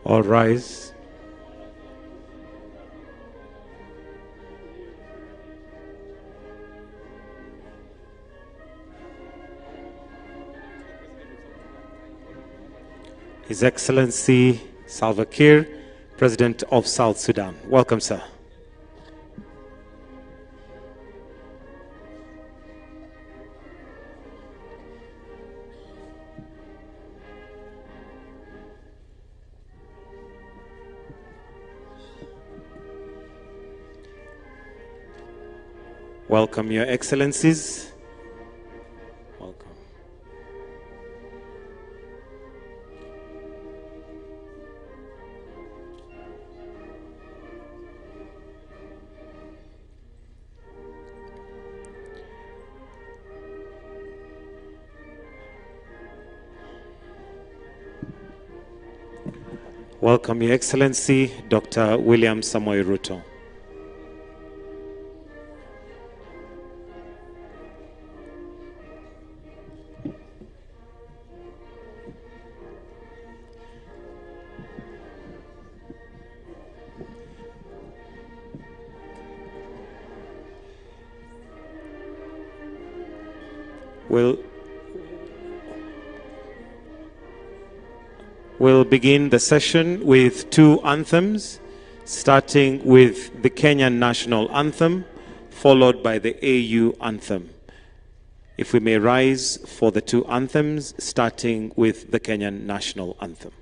All rise. His Excellency Salva Kiir, President of South Sudan. Welcome, sir. Welcome, Your Excellencies. Welcome. Welcome, Your Excellency, Dr. William Samoei Ruto. We'll begin the session with two anthems, starting with the Kenyan National Anthem, followed by the AU Anthem. If we may rise for the two anthems, starting with the Kenyan National Anthem.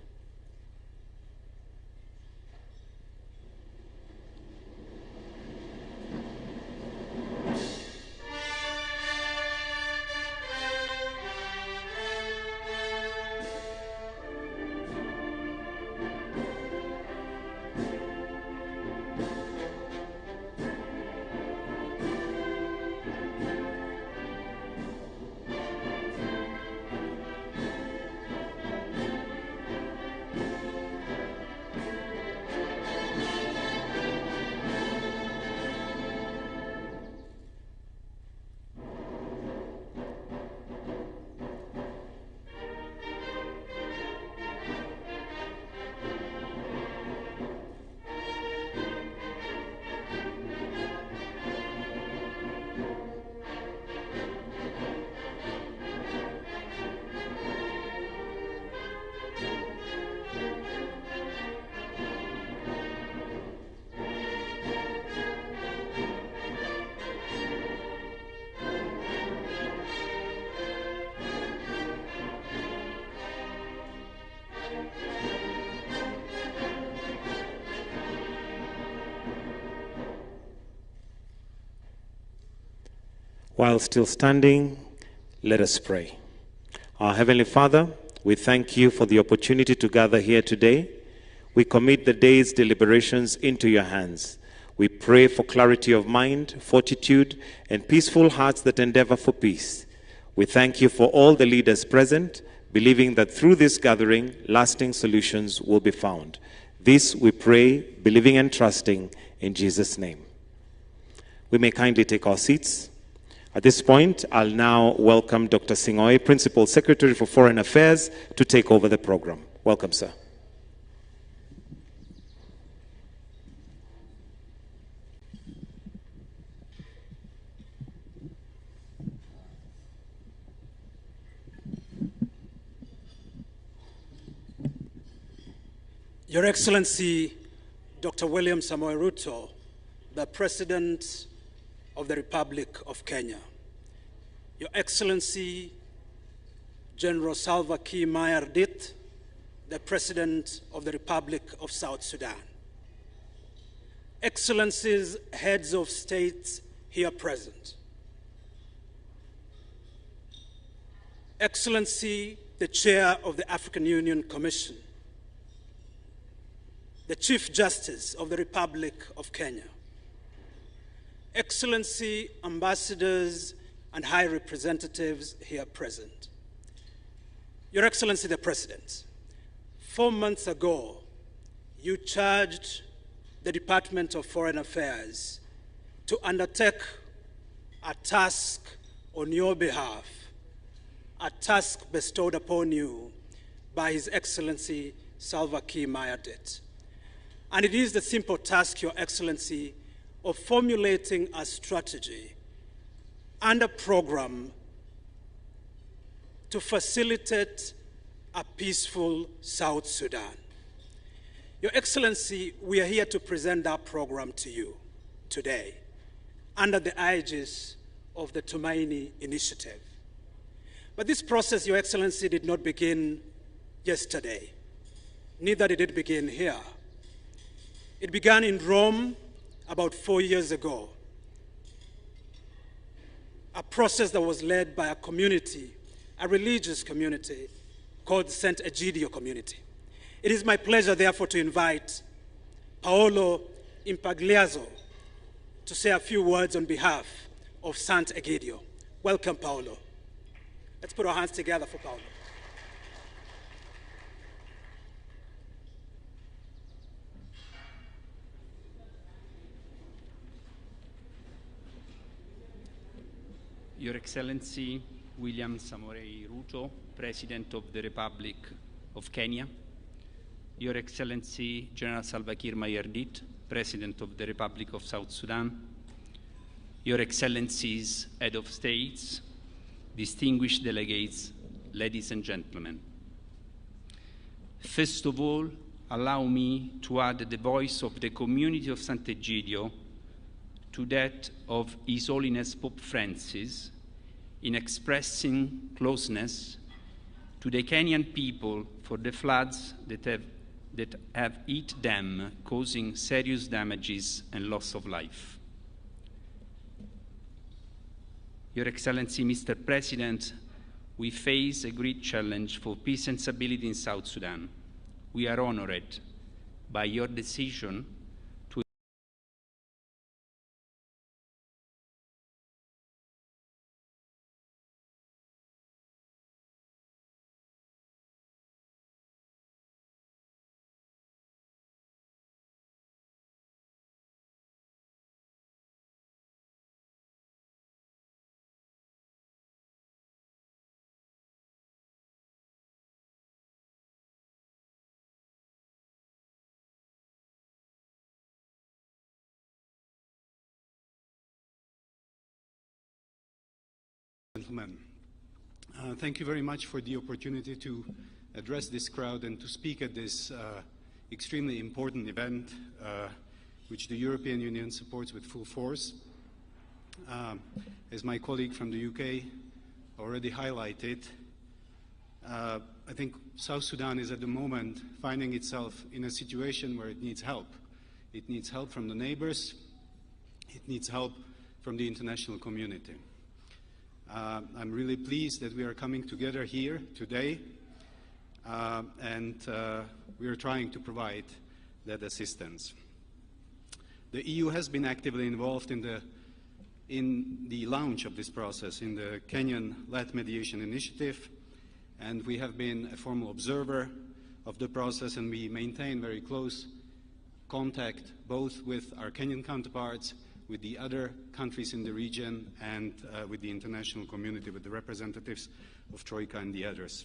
While still standing, let us pray. Our Heavenly Father, we thank you for the opportunity to gather here today. We commit the day's deliberations into your hands. We pray for clarity of mind, fortitude, and peaceful hearts that endeavor for peace. We thank you for all the leaders present, believing that through this gathering, lasting solutions will be found. This we pray, believing and trusting in Jesus' name. We may kindly take our seats. At this point, I'll now welcome Dr. Sing'oei, Principal Secretary for Foreign Affairs, to take over the program. Welcome, sir. Your Excellency, Dr. William Samoei Ruto, the President of the Republic of Kenya. Your Excellency, General Salva Kiir Mayardit, the President of the Republic of South Sudan. Excellencies, heads of states here present. Excellency, the Chair of the African Union Commission. The Chief Justice of the Republic of Kenya. Excellency, ambassadors, and high representatives here present. Your Excellency the President, 4 months ago, you charged the Department of Foreign Affairs to undertake a task on your behalf, a task bestowed upon you by His Excellency Salva Kiir Mayardit. And it is the simple task, Your Excellency, of formulating a strategy and a program to facilitate a peaceful South Sudan. Your Excellency, we are here to present that program to you today under the aegis of the Tumaini Initiative. But this process, Your Excellency, did not begin yesterday. Neither did it begin here. It began in Rome about 4 years ago, a process that was led by a community, a religious community called the St. Egidio community. It is my pleasure, therefore, to invite Paolo Impagliazzo to say a few words on behalf of St. Egidio. Welcome, Paolo. Let's put our hands together for Paolo. Your Excellency William Samoei Ruto, President of the Republic of Kenya, Your Excellency General Salva Kiir Mayardit, President of the Republic of South Sudan, Your Excellencies, Head of States, distinguished delegates, ladies and gentlemen. First of all, allow me to add the voice of the community of Sant'Egidio to that of His Holiness Pope Francis in expressing closeness to the Kenyan people for the floods that have hit them, causing serious damages and loss of life. Your Excellency, Mr. President, we face a great challenge for peace and stability in South Sudan. We are honored by your decision to Gentlemen, thank you very much for the opportunity to address this crowd and to speak at this extremely important event, which the European Union supports with full force. As my colleague from the UK already highlighted, I think South Sudan is at the moment finding itself in a situation where it needs help. It needs help from the neighbors. It needs help from the international community. I'm really pleased that we are coming together here today, and we are trying to provide that assistance. The EU has been actively involved in the launch of this process in the Kenyan-led mediation initiative, and we have been a formal observer of the process, and we maintain very close contact both with our Kenyan counterparts, with the other countries in the region, and with the international community, with the representatives of Troika and the others.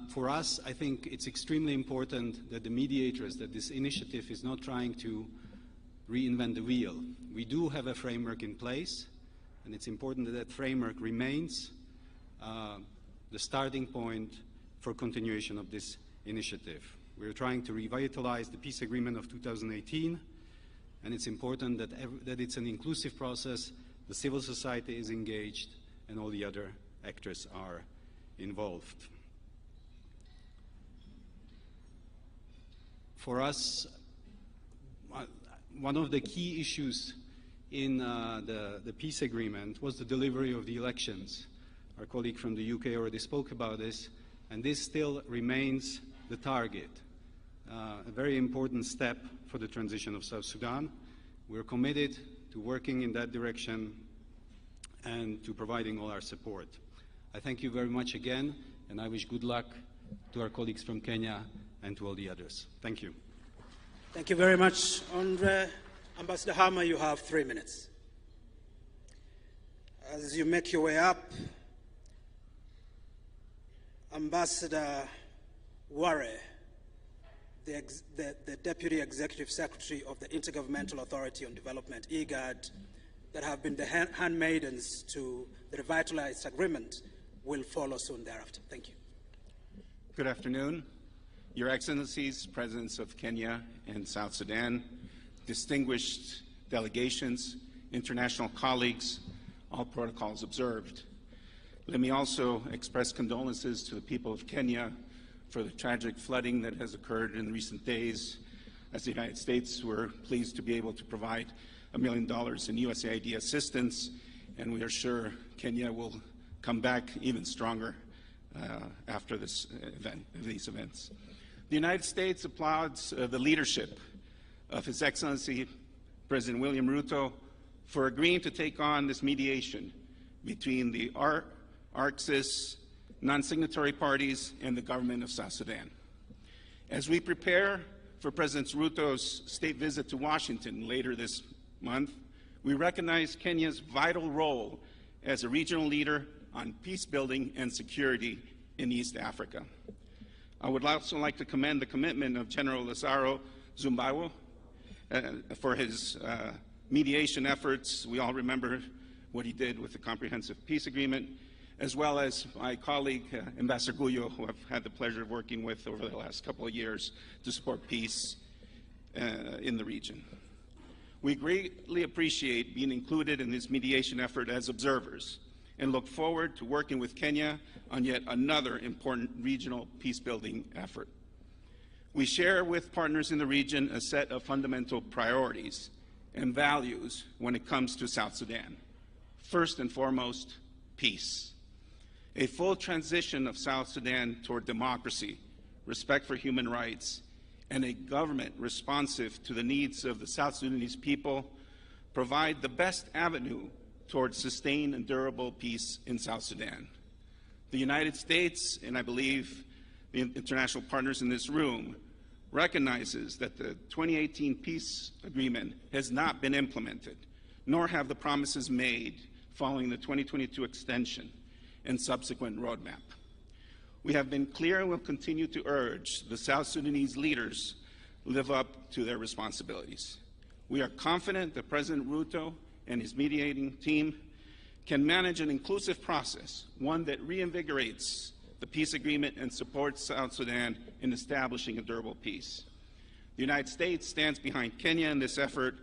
For us, I think it's extremely important that the mediators, that this initiative is not trying to reinvent the wheel. We do have a framework in place, and it's important that that framework remains the starting point for continuation of this initiative. We're trying to revitalize the peace agreement of 2018, and it's important that it's an inclusive process, the civil society is engaged, and all the other actors are involved. For us, one of the key issues in the peace agreement was the delivery of the elections. Our colleague from the UK already spoke about this, and this still remains the target. A very important step for the transition of South Sudan. We're committed to working in that direction and to providing all our support. I thank you very much again, and I wish good luck to our colleagues from Kenya and to all the others. Thank you. Thank you very much, Andre. Ambassador Hammer, you have 3 minutes. As you make your way up, Ambassador Ware, the Deputy Executive Secretary of the Intergovernmental Authority on Development, IGAD, that have been the handmaidens to the revitalized agreement, will follow soon thereafter. Thank you. Good afternoon. Your Excellencies, Presidents of Kenya and South Sudan, distinguished delegations, international colleagues, all protocols observed. Let me also express condolences to the people of Kenya for the tragic flooding that has occurred in recent days. As the United States, we're pleased to be able to provide $1 million in USAID assistance, and we are sure Kenya will come back even stronger after these events. The United States applauds the leadership of His Excellency President William Ruto for agreeing to take on this mediation between the ARCSIS, non-signatory parties, and the government of South Sudan. As we prepare for President Ruto's state visit to Washington later this month, we recognize Kenya's vital role as a regional leader on peace building and security in East Africa. I would also like to commend the commitment of General Lazaro Zumbawo for his mediation efforts. We all remember what he did with the Comprehensive Peace Agreement, as well as my colleague, Ambassador Guyo, who I've had the pleasure of working with over the last couple of years to support peace in the region. We greatly appreciate being included in this mediation effort as observers and look forward to working with Kenya on yet another important regional peace-building effort. We share with partners in the region a set of fundamental priorities and values when it comes to South Sudan. First and foremost, peace. A full transition of South Sudan toward democracy, respect for human rights, and a government responsive to the needs of the South Sudanese people provide the best avenue towards sustained and durable peace in South Sudan. The United States, and I believe the international partners in this room, recognizes that the 2018 peace agreement has not been implemented, nor have the promises made following the 2022 extension and subsequent roadmap. We have been clear and will continue to urge the South Sudanese leaders live up to their responsibilities. We are confident that President Ruto and his mediating team can manage an inclusive process, one that reinvigorates the peace agreement and supports South Sudan in establishing a durable peace. The United States stands behind Kenya in this effort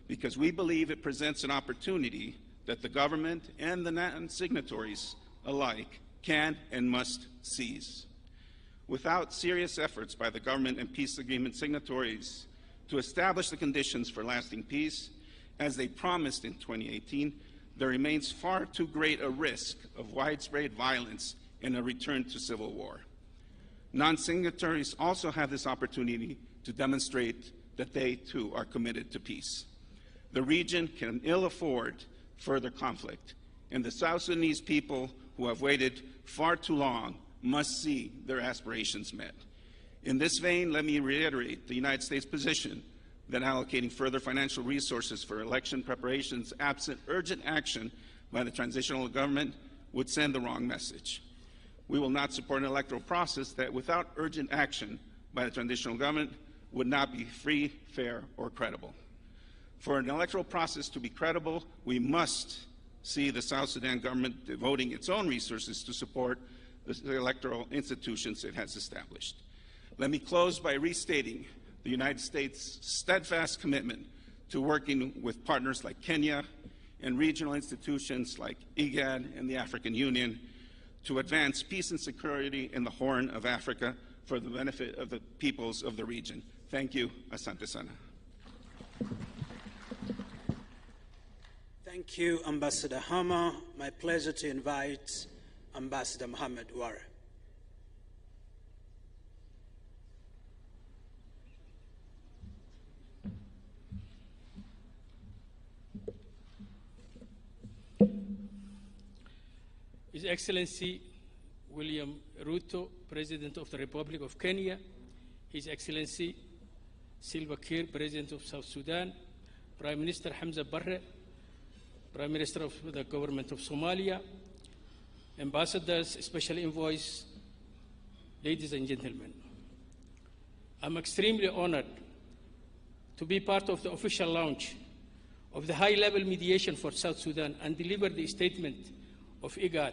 because we believe it presents an opportunity that the government and the non-signatories alike can and must seize. Without serious efforts by the government and peace agreement signatories to establish the conditions for lasting peace, as they promised in 2018, there remains far too great a risk of widespread violence and a return to civil war. Non-signatories also have this opportunity to demonstrate that they too are committed to peace. The region can ill afford further conflict, and the South Sudanese people who have waited far too long must see their aspirations met. In this vein, let me reiterate the United States position that allocating further financial resources for election preparations absent urgent action by the transitional government would send the wrong message. We will not support an electoral process that, without urgent action by the transitional government, would not be free, fair, or credible. For an electoral process to be credible, we must see the South Sudan government devoting its own resources to support the electoral institutions it has established. Let me close by restating the United States' steadfast commitment to working with partners like Kenya and regional institutions like IGAD and the African Union to advance peace and security in the Horn of Africa for the benefit of the peoples of the region. Thank you. Asante sana. Thank you, Ambassador Hammer. My pleasure to invite Ambassador Mohamed Ware. His Excellency William Ruto, President of the Republic of Kenya, His Excellency Salva Kiir, President of South Sudan, Prime Minister Hamza Barre, Prime Minister of the Government of Somalia, Ambassadors, Special Envoys, ladies and gentlemen. I'm extremely honored to be part of the official launch of the high-level mediation for South Sudan and deliver the statement of IGAD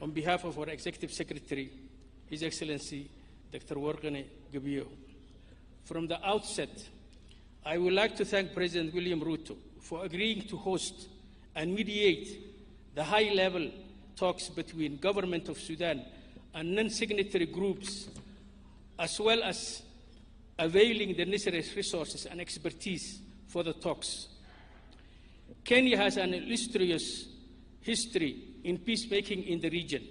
on behalf of our Executive Secretary, His Excellency Dr. Workane Gabio. From the outset, I would like to thank President William Ruto for agreeing to host and mediate the high-level talks between government of Sudan and non-signatory groups, as well as availing the necessary resources and expertise for the talks. Kenya has an illustrious history in peacemaking in the region.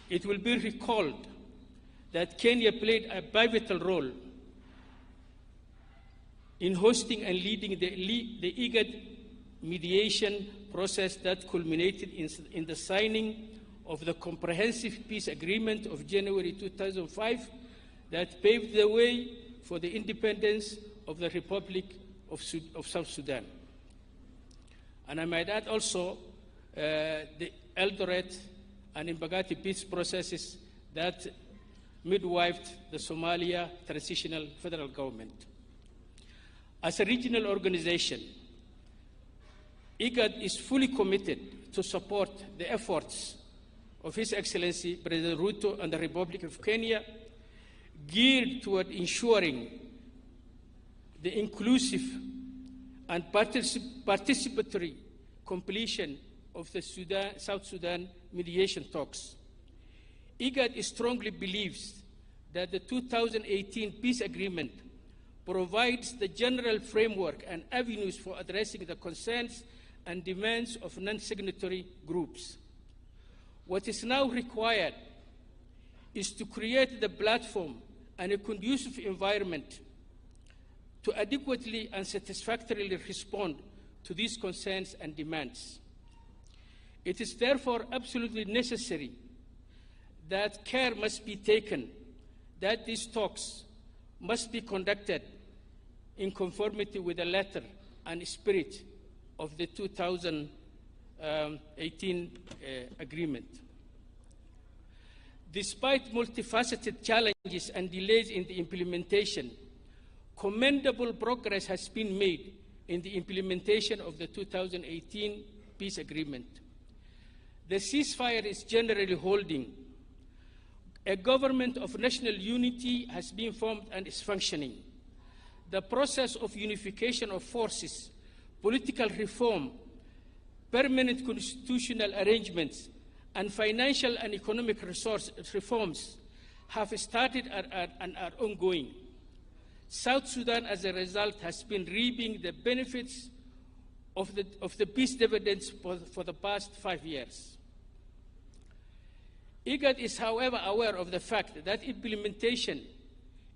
It will be recalled that Kenya played a pivotal role in hosting and leading the IGAD mediation process that culminated in the signing of the Comprehensive Peace Agreement of January 2005 that paved the way for the independence of the Republic of South Sudan. And I might add also the Eldoret and Imbagati peace processes that midwifed the Somalia transitional federal government. As a regional organization, IGAD is fully committed to support the efforts of His Excellency President Ruto and the Republic of Kenya, geared toward ensuring the inclusive and participatory completion of the South Sudan mediation talks. IGAD strongly believes that the 2018 peace agreement provides the general framework and avenues for addressing the concerns and demands of non-signatory groups. What is now required is to create the platform and a conducive environment to adequately and satisfactorily respond to these concerns and demands. It is therefore absolutely necessary that care must be taken that these talks must be conducted in conformity with the letter and spirit of the 2018 agreement. Despite multifaceted challenges and delays in the implementation, commendable progress has been made in the implementation of the 2018 peace agreement. The ceasefire is generally holding. A government of national unity has been formed and is functioning. The process of unification of forces, political reform, permanent constitutional arrangements, and financial and economic resource reforms have started and are ongoing. South Sudan, as a result, has been reaping the benefits of the peace dividends for the past 5 years. IGAD is, however, aware of the fact that implementation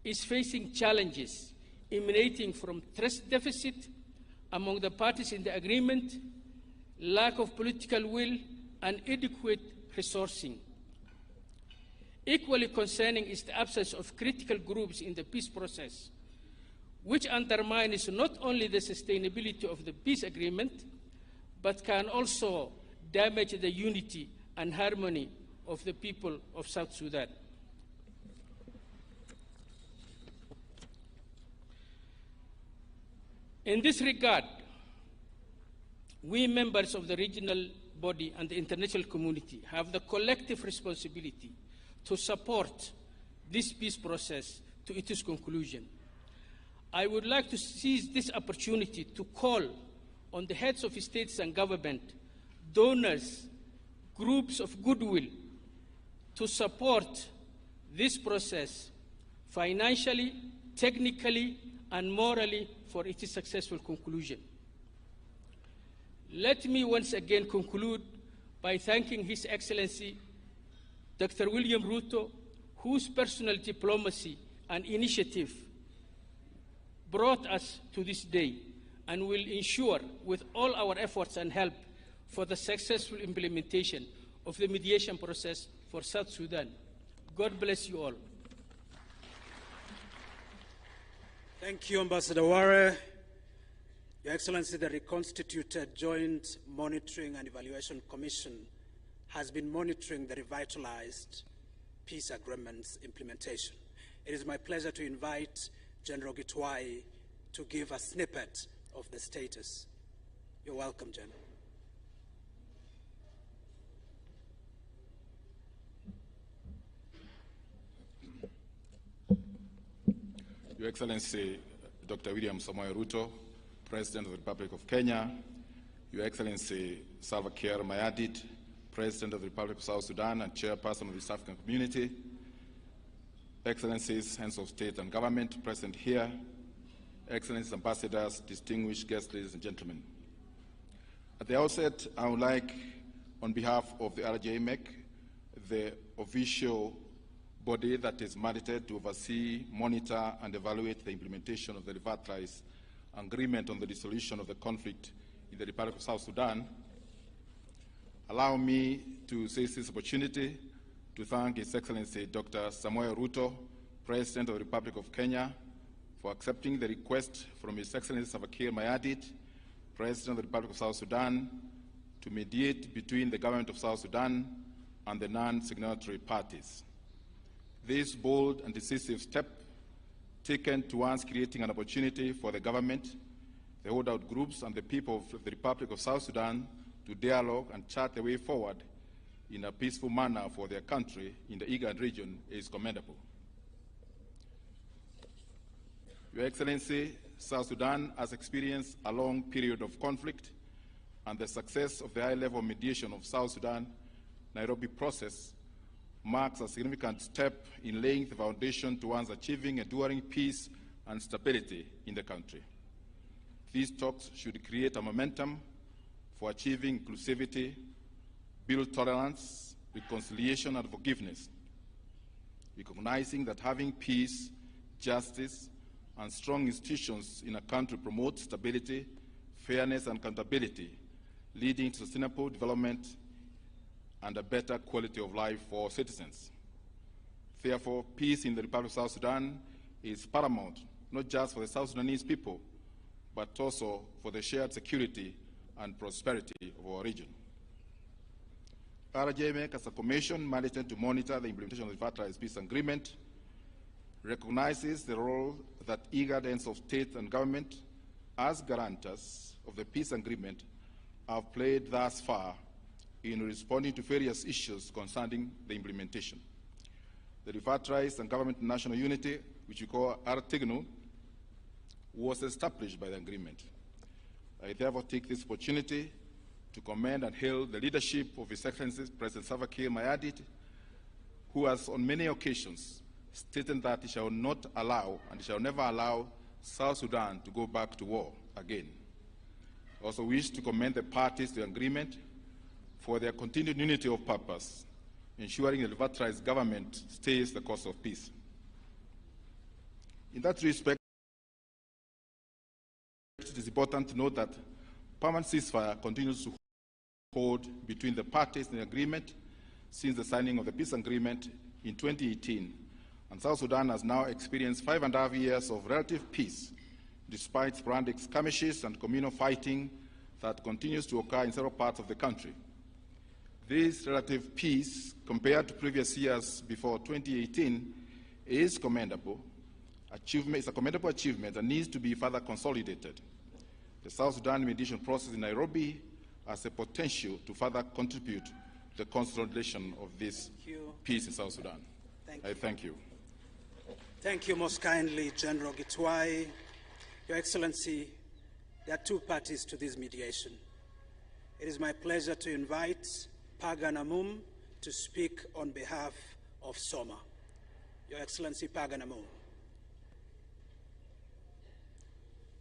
is facing challenges emanating from trust deficit among the parties in the agreement, lack of political will, and adequate resourcing. Equally concerning is the absence of critical groups in the peace process, which undermines not only the sustainability of the peace agreement, but can also damage the unity and harmony of the people of South Sudan. In this regard, we members of the regional body and the international community have the collective responsibility to support this peace process to its conclusion. I would like to seize this opportunity to call on the heads of states and government, donors, groups of goodwill, to support this process financially, technically, and morally for its successful conclusion. Let me once again conclude by thanking His Excellency Dr. William Ruto, whose personal diplomacy and initiative brought us to this day and will ensure, with all our efforts and help, for the successful implementation of the mediation process for South Sudan. God bless you all. Thank you, Ambassador Ware. Your Excellency, the reconstituted Joint Monitoring and Evaluation Commission has been monitoring the revitalized peace agreement's implementation. it is my pleasure to invite General Gitwai to give a snippet of the status. You're welcome, General. Your Excellency, Dr. William Samoei Ruto, President of the Republic of Kenya, Your Excellency Salva Kiir Mayardit, President of the Republic of South Sudan and Chairperson of the East African Community, Excellencies, Heads of State and Government present here, Excellencies, Ambassadors, distinguished guests, ladies and gentlemen. At the outset, I would like, on behalf of the RJMEC, the official body that is mandated to oversee, monitor, and evaluate the implementation of the revitalized agreement on the dissolution of the conflict in the Republic of South Sudan, allow me to seize this opportunity to thank His Excellency Dr. Samoei Ruto, President of the Republic of Kenya, for accepting the request from His Excellency Salva Kiir Mayardit, President of the Republic of South Sudan, to mediate between the government of South Sudan and the non-signatory parties. This bold and decisive step, taken towards creating an opportunity for the government, the holdout groups, and the people of the Republic of South Sudan to dialogue and chart the way forward in a peaceful manner for their country in the IGAD region is commendable. Your Excellency, South Sudan has experienced a long period of conflict, and the success of the high-level mediation of South Sudan Nairobi process marks a significant step in laying the foundation towards achieving enduring peace and stability in the country. These talks should create a momentum for achieving inclusivity, build tolerance, reconciliation, and forgiveness, recognizing that having peace, justice, and strong institutions in a country promotes stability, fairness, and accountability, leading to sustainable development and a better quality of life for citizens. Therefore, peace in the Republic of South Sudan is paramount, not just for the South Sudanese people, but also for the shared security and prosperity of our region. RJMEC, as a commission mandated to monitor the implementation of the revitalized peace agreement, recognizes the role that IGAD heads of state and government, as guarantors of the peace agreement, have played thus far in responding to various issues concerning the implementation. The revitalized and government national unity, which we call RTIGNU, was established by the agreement. I therefore take this opportunity to commend and hail the leadership of His Excellency President Salva Kiir Mayardit, who has on many occasions stated that he shall not allow and he shall never allow South Sudan to go back to war again. I also wish to commend the parties to the agreement for their continued unity of purpose, ensuring the revitalized government stays the course of peace. In that respect, it is important to note that permanent ceasefire continues to hold between the parties in the agreement since the signing of the peace agreement in 2018, and South Sudan has now experienced 5.5 years of relative peace, despite sporadic skirmishes and communal fighting that continues to occur in several parts of the country. This relative peace, compared to previous years before 2018, is commendable. It's a commendable achievement and needs to be further consolidated. The South Sudan mediation process in Nairobi has the potential to further contribute to the consolidation of this peace in South Sudan. I thank you. Thank you most kindly, General Gitwai. Your Excellency, there are two parties to this mediation. It is my pleasure to invite Pagan Amum to speak on behalf of SOMA. Your Excellency, Pagan Amum.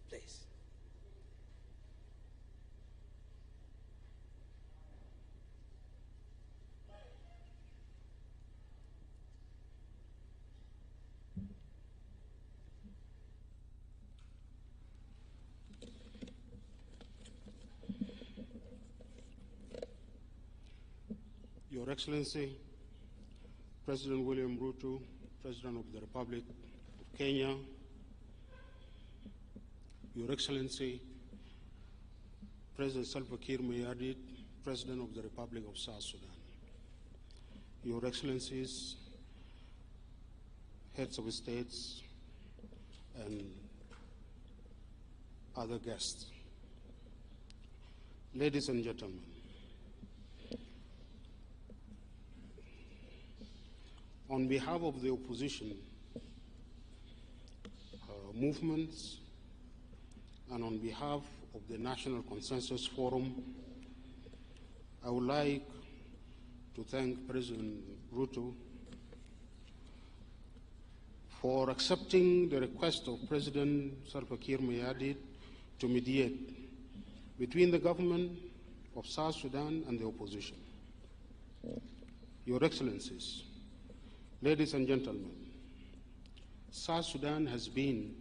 Please. Your Excellency, President William Ruto, President of the Republic of Kenya, Your Excellency, President Salva Kiir Mayardit, President of the Republic of South Sudan, Your Excellencies, heads of states, and other guests. Ladies and gentlemen, on behalf of the opposition movements and on behalf of the National Consensus Forum, I would like to thank President Ruto for accepting the request of President Salva Kiir Mayardit to mediate between the government of South Sudan and the opposition. Your Excellencies, ladies and gentlemen, South Sudan has been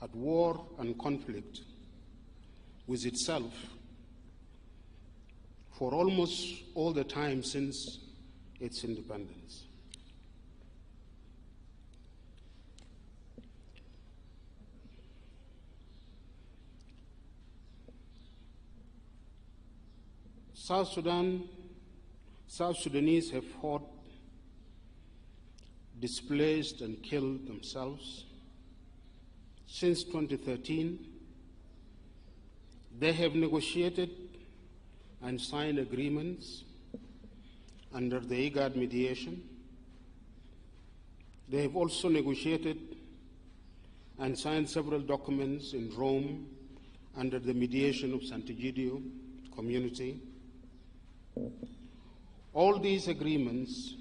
at war and conflict with itself for almost all the time since its independence. South Sudanese have fought, displaced, and killed themselves. Since 2013, they have negotiated and signed agreements under the IGAD mediation. They have also negotiated and signed several documents in Rome under the mediation of Sant'Egidio community. All these agreements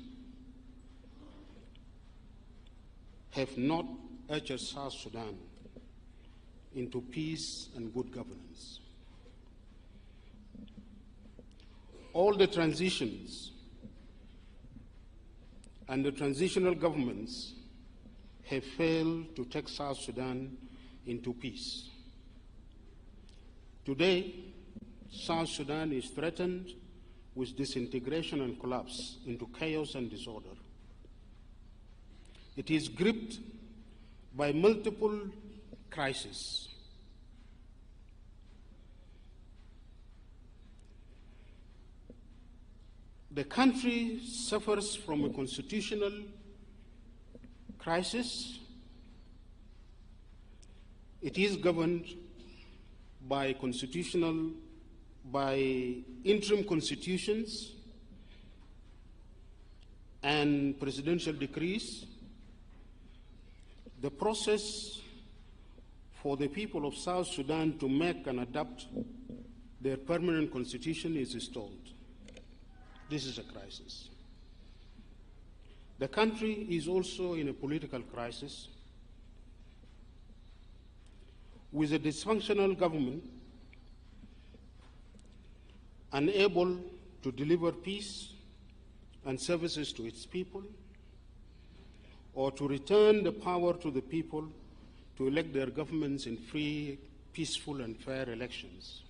have not ushered South Sudan into peace and good governance. All the transitions and the transitional governments have failed to take South Sudan into peace. Today, South Sudan is threatened with disintegration and collapse into chaos and disorder. It is gripped by multiple crises. The country suffers from a constitutional crisis. It is governed by interim constitutions and presidential decrees. The process for the people of South Sudan to make and adopt their permanent constitution is stalled. This is a crisis. The country is also in a political crisis with a dysfunctional government unable to deliver peace and services to its people, or to return the power to the people to elect their governments in free, peaceful, and fair elections.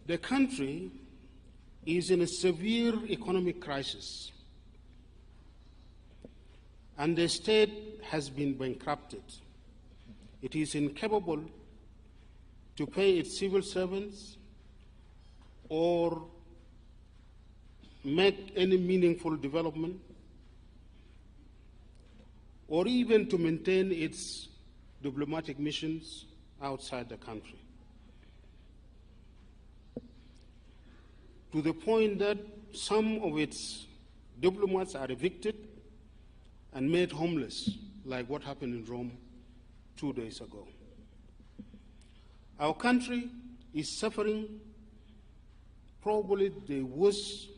The country is in a severe economic crisis, and the state has been bankrupted. It is incapable to pay its civil servants or make any meaningful development, or even to maintain its diplomatic missions outside the country. To the point that some of its diplomats are evicted and made homeless, like what happened in Rome 2 days ago. Our country is suffering probably the worst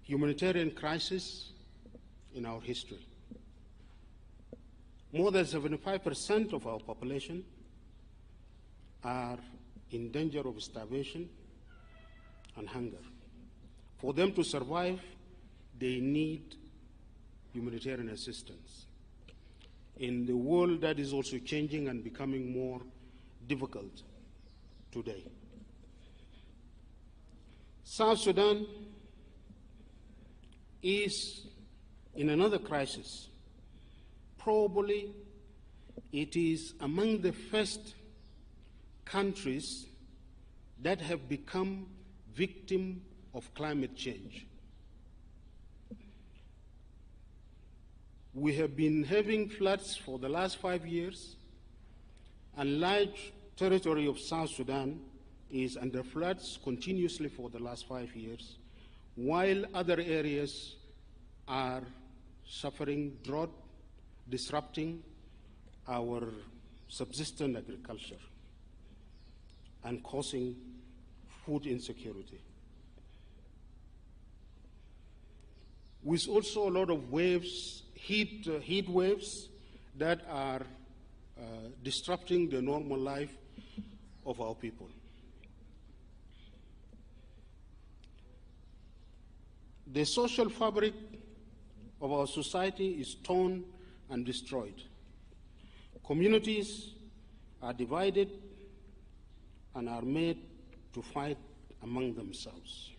humanitarian crisis in our history. More than 75% of our population are in danger of starvation and hunger. For them to survive, they need humanitarian assistance in the world that is also changing and becoming more difficult today. South Sudan is in another crisis. Probably it is among the first countries that have become victim of climate change. We have been having floods for the last 5 years, and large territory of South Sudan is under floods continuously for the last 5 years, while other areas are suffering drought, disrupting our subsistence agriculture and causing food insecurity. With also a lot of waves, heat waves that are disrupting the normal life of our people. The social fabric of our society is torn and destroyed. Communities are divided and are made to fight among themselves.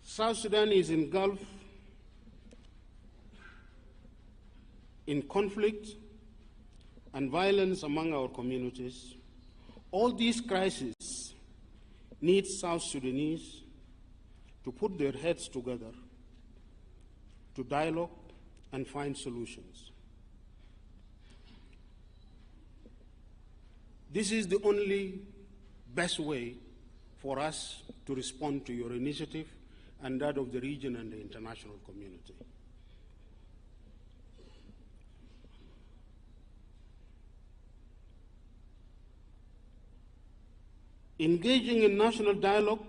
South Sudan is engulfed in conflict and violence among our communities. All these crises need South Sudanese to put their heads together, to dialogue and find solutions. This is the only best way for us to respond to your initiative and that of the region and the international community. Engaging in national dialogue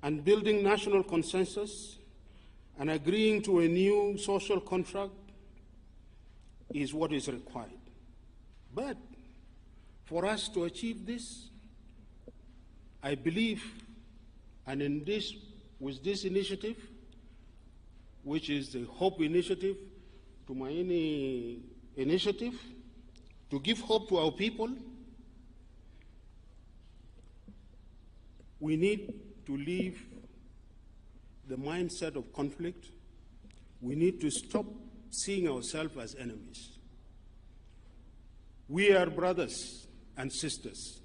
and building national consensus and agreeing to a new social contract is what is required. But for us to achieve this, I believe, and with this initiative, which is the Hope Initiative, Tumaini Initiative, to give hope to our people, we need to leave the mindset of conflict. We need to stop seeing ourselves as enemies. We are brothers and sisters.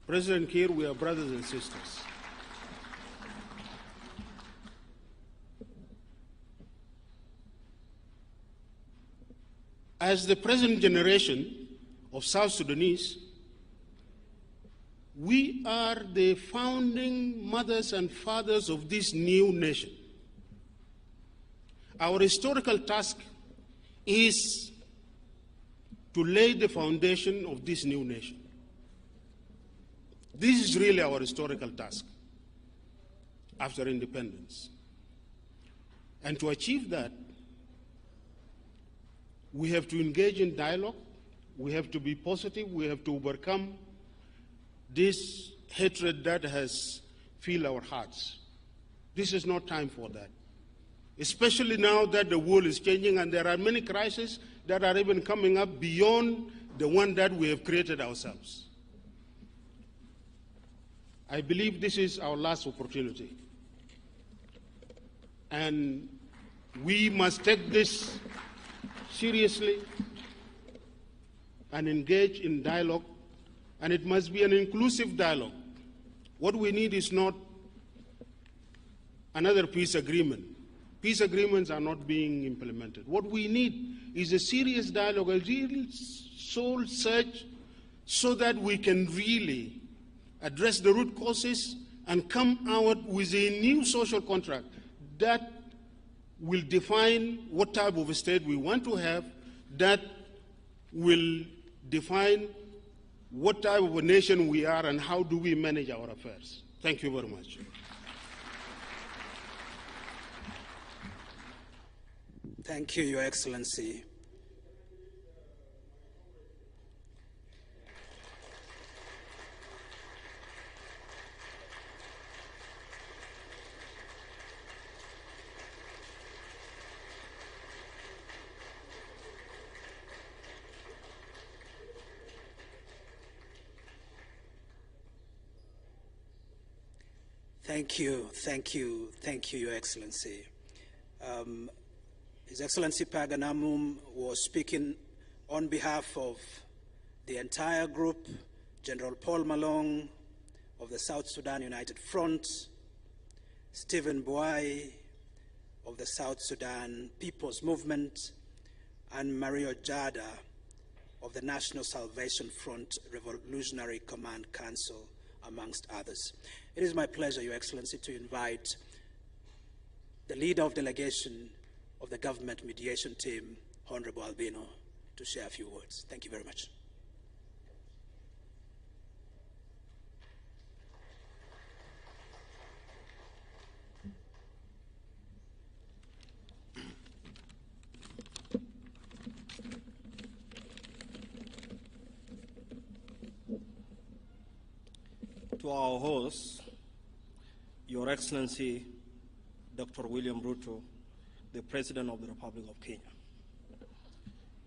President Kiir, we are brothers and sisters. As the present generation of South Sudanese, we are the founding mothers and fathers of this new nation. Our historical task is to lay the foundation of this new nation. This is really our historical task after independence. And to achieve that, we have to engage in dialogue, we have to be positive, we have to overcome this hatred that has filled our hearts. This is not time for that. Especially now that the world is changing and there are many crises that are even coming up beyond the one that we have created ourselves. I believe this is our last opportunity. And we must take this seriously and engage in dialogue, and it must be an inclusive dialogue. What we need is not another peace agreement. Peace agreements are not being implemented. What we need is a serious dialogue, a real soul search, so that we can really address the root causes and come out with a new social contract that will define what type of a state we want to have, that will define what type of a nation we are and how do we manage our affairs. Thank you very much. Thank you, Your Excellency. Thank you, Your Excellency. His Excellency Paganamum was speaking on behalf of the entire group, General Paul Malong of the South Sudan United Front, Stephen Boy of the South Sudan People's Movement, and Mario Jada of the National Salvation Front Revolutionary Command Council, amongst others. It is my pleasure, Your Excellency, to invite the leader of delegation of the government mediation team, Honorable Albino, to share a few words. Thank you very much. To our host, Your Excellency, Dr. William Ruto, the President of the Republic of Kenya.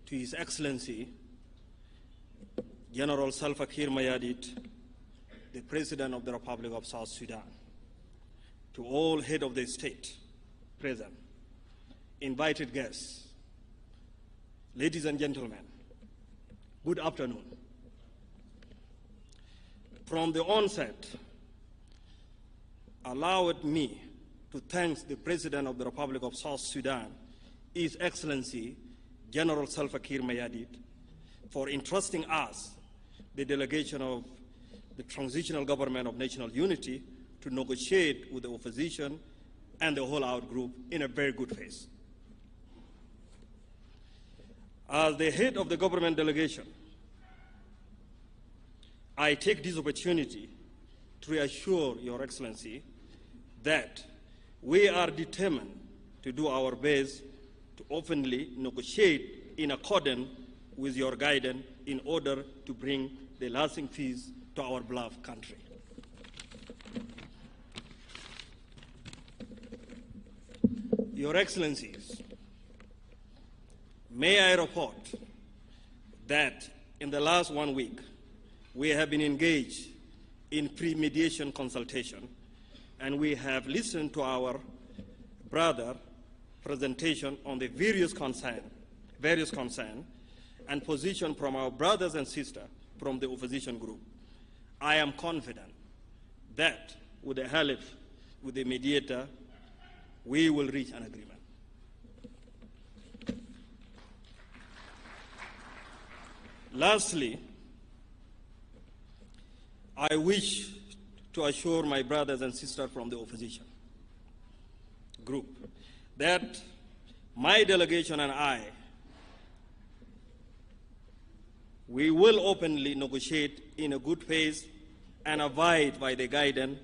To His Excellency, General Salva Kiir Mayardit, the President of the Republic of South Sudan. To all head of the state present, invited guests, ladies and gentlemen, good afternoon. From the onset, allowed me to thank the President of the Republic of South Sudan, His Excellency General Salva Kiir Mayardit, for entrusting us, the delegation of the Transitional Government of National Unity, to negotiate with the opposition and the whole out group in a very good faith. As the head of the government delegation, I take this opportunity to reassure Your Excellency that we are determined to do our best to openly negotiate in accordance with your guidance in order to bring the lasting peace to our beloved country. Your Excellencies, may I report that in the last 1 week, we have been engaged in pre-mediation consultation, and we have listened to our brother presentation on the various concern and position from our brothers and sisters from the opposition group. I am confident that with the help with the mediator, we will reach an agreement. Lastly, I wish to assure my brothers and sisters from the opposition group that my delegation and I, we will openly negotiate in a good faith and abide by the guidance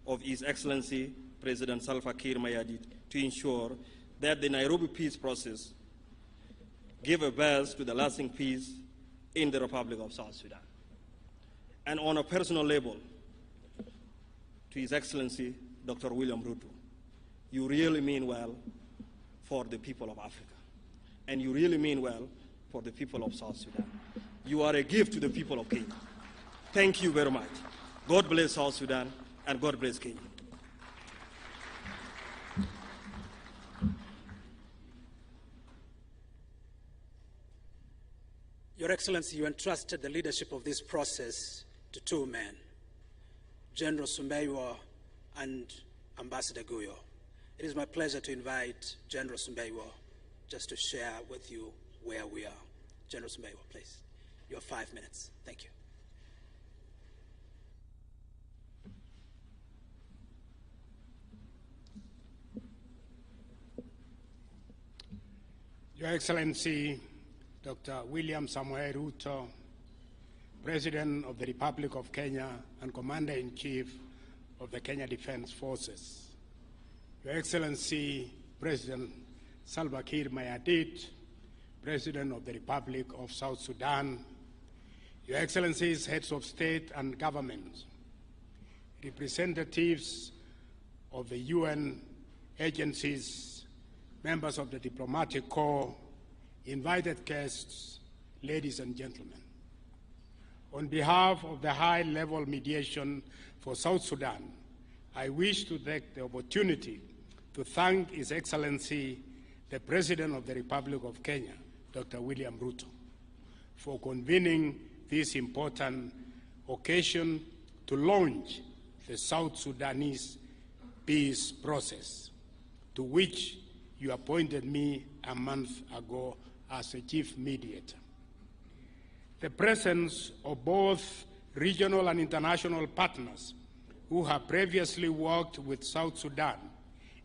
of His Excellency President Salva Kiir Mayardit to ensure that the Nairobi peace process give a birth to the lasting peace in the Republic of South Sudan. And on a personal level, to His Excellency, Dr. William Ruto, you really mean well for the people of Africa. And you really mean well for the people of South Sudan. You are a gift to the people of Kenya. Thank you very much. God bless South Sudan, and God bless Kenya. Your Excellency, you entrusted the leadership of this process to two men, General Sumbeiwa and Ambassador Guyo. It is my pleasure to invite General Sumbeiwa just to share with you where we are. General Sumbeiwa, please. You have 5 minutes. Thank you. Your Excellency, Dr. William Samoei Ruto, President of the Republic of Kenya and Commander-in-Chief of the Kenya Defense Forces. Your Excellency, President Salva Kiir Mayardit, President of the Republic of South Sudan, Your Excellencies, heads of state and government, representatives of the UN agencies, members of the diplomatic corps, invited guests, ladies and gentlemen. On behalf of the high-level mediation for South Sudan, I wish to take the opportunity to thank His Excellency, the President of the Republic of Kenya, Dr. William Ruto, for convening this important occasion to launch the South Sudanese peace process, to which you appointed me a month ago as a chief mediator. The presence of both regional and international partners who have previously worked with South Sudan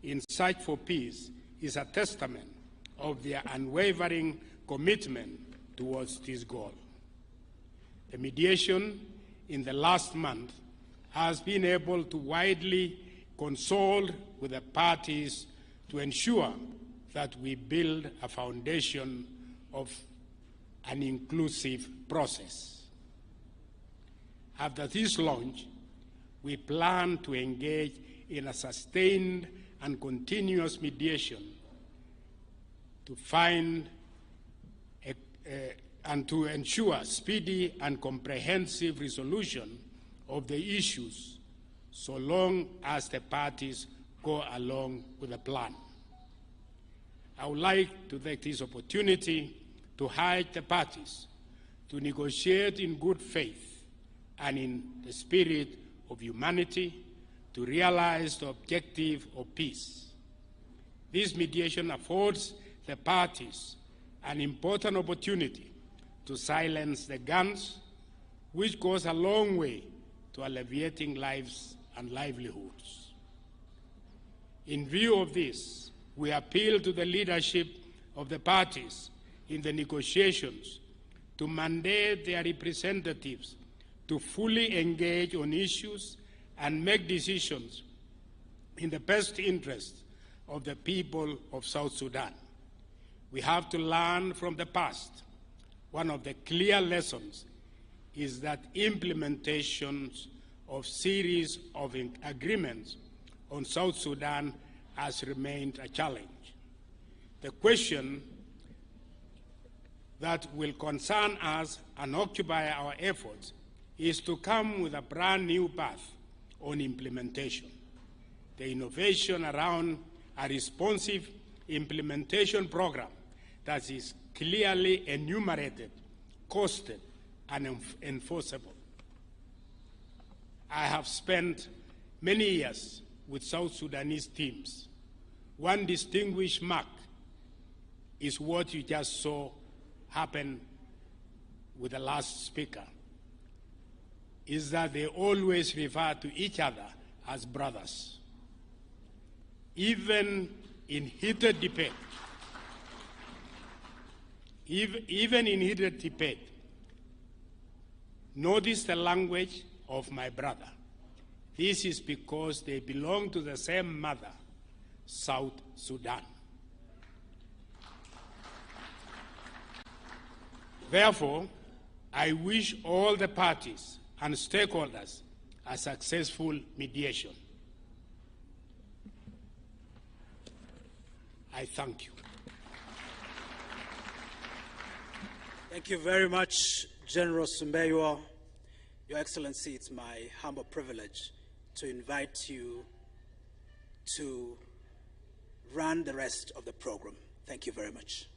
in search for peace is a testament of their unwavering commitment towards this goal. The mediation in the last month has been able to widely consult with the parties to ensure that we build a foundation of an inclusive process. After this launch, we plan to engage in a sustained and continuous mediation to find and to ensure speedy and comprehensive resolution of the issues, so long as the parties go along with the plan. I would like to take this opportunity to urge the parties to negotiate in good faith and in the spirit of humanity to realize the objective of peace. This mediation affords the parties an important opportunity to silence the guns, which goes a long way to alleviating lives and livelihoods. In view of this, we appeal to the leadership of the parties in the negotiations to mandate their representatives to fully engage on issues and make decisions in the best interest of the people of South Sudan. We have to learn from the past. One of the clear lessons is that implementations of series of agreements on South Sudan has remained a challenge. The question that will concern us and occupy our efforts is to come with a brand new path on implementation. The innovation around a responsive implementation program that is clearly enumerated, costed, and enforceable. I have spent many years with South Sudanese teams. One distinguished mark is what you just saw happen with the last speaker, is that they always refer to each other as brothers. Even in heated debate, notice the language of my brother. This is because they belong to the same mother, South Sudan. Therefore, I wish all the parties and stakeholders a successful mediation. I thank you. Thank you very much, General Sumbeyo. Your Excellency, it's my humble privilege to invite you to run the rest of the program. Thank you very much.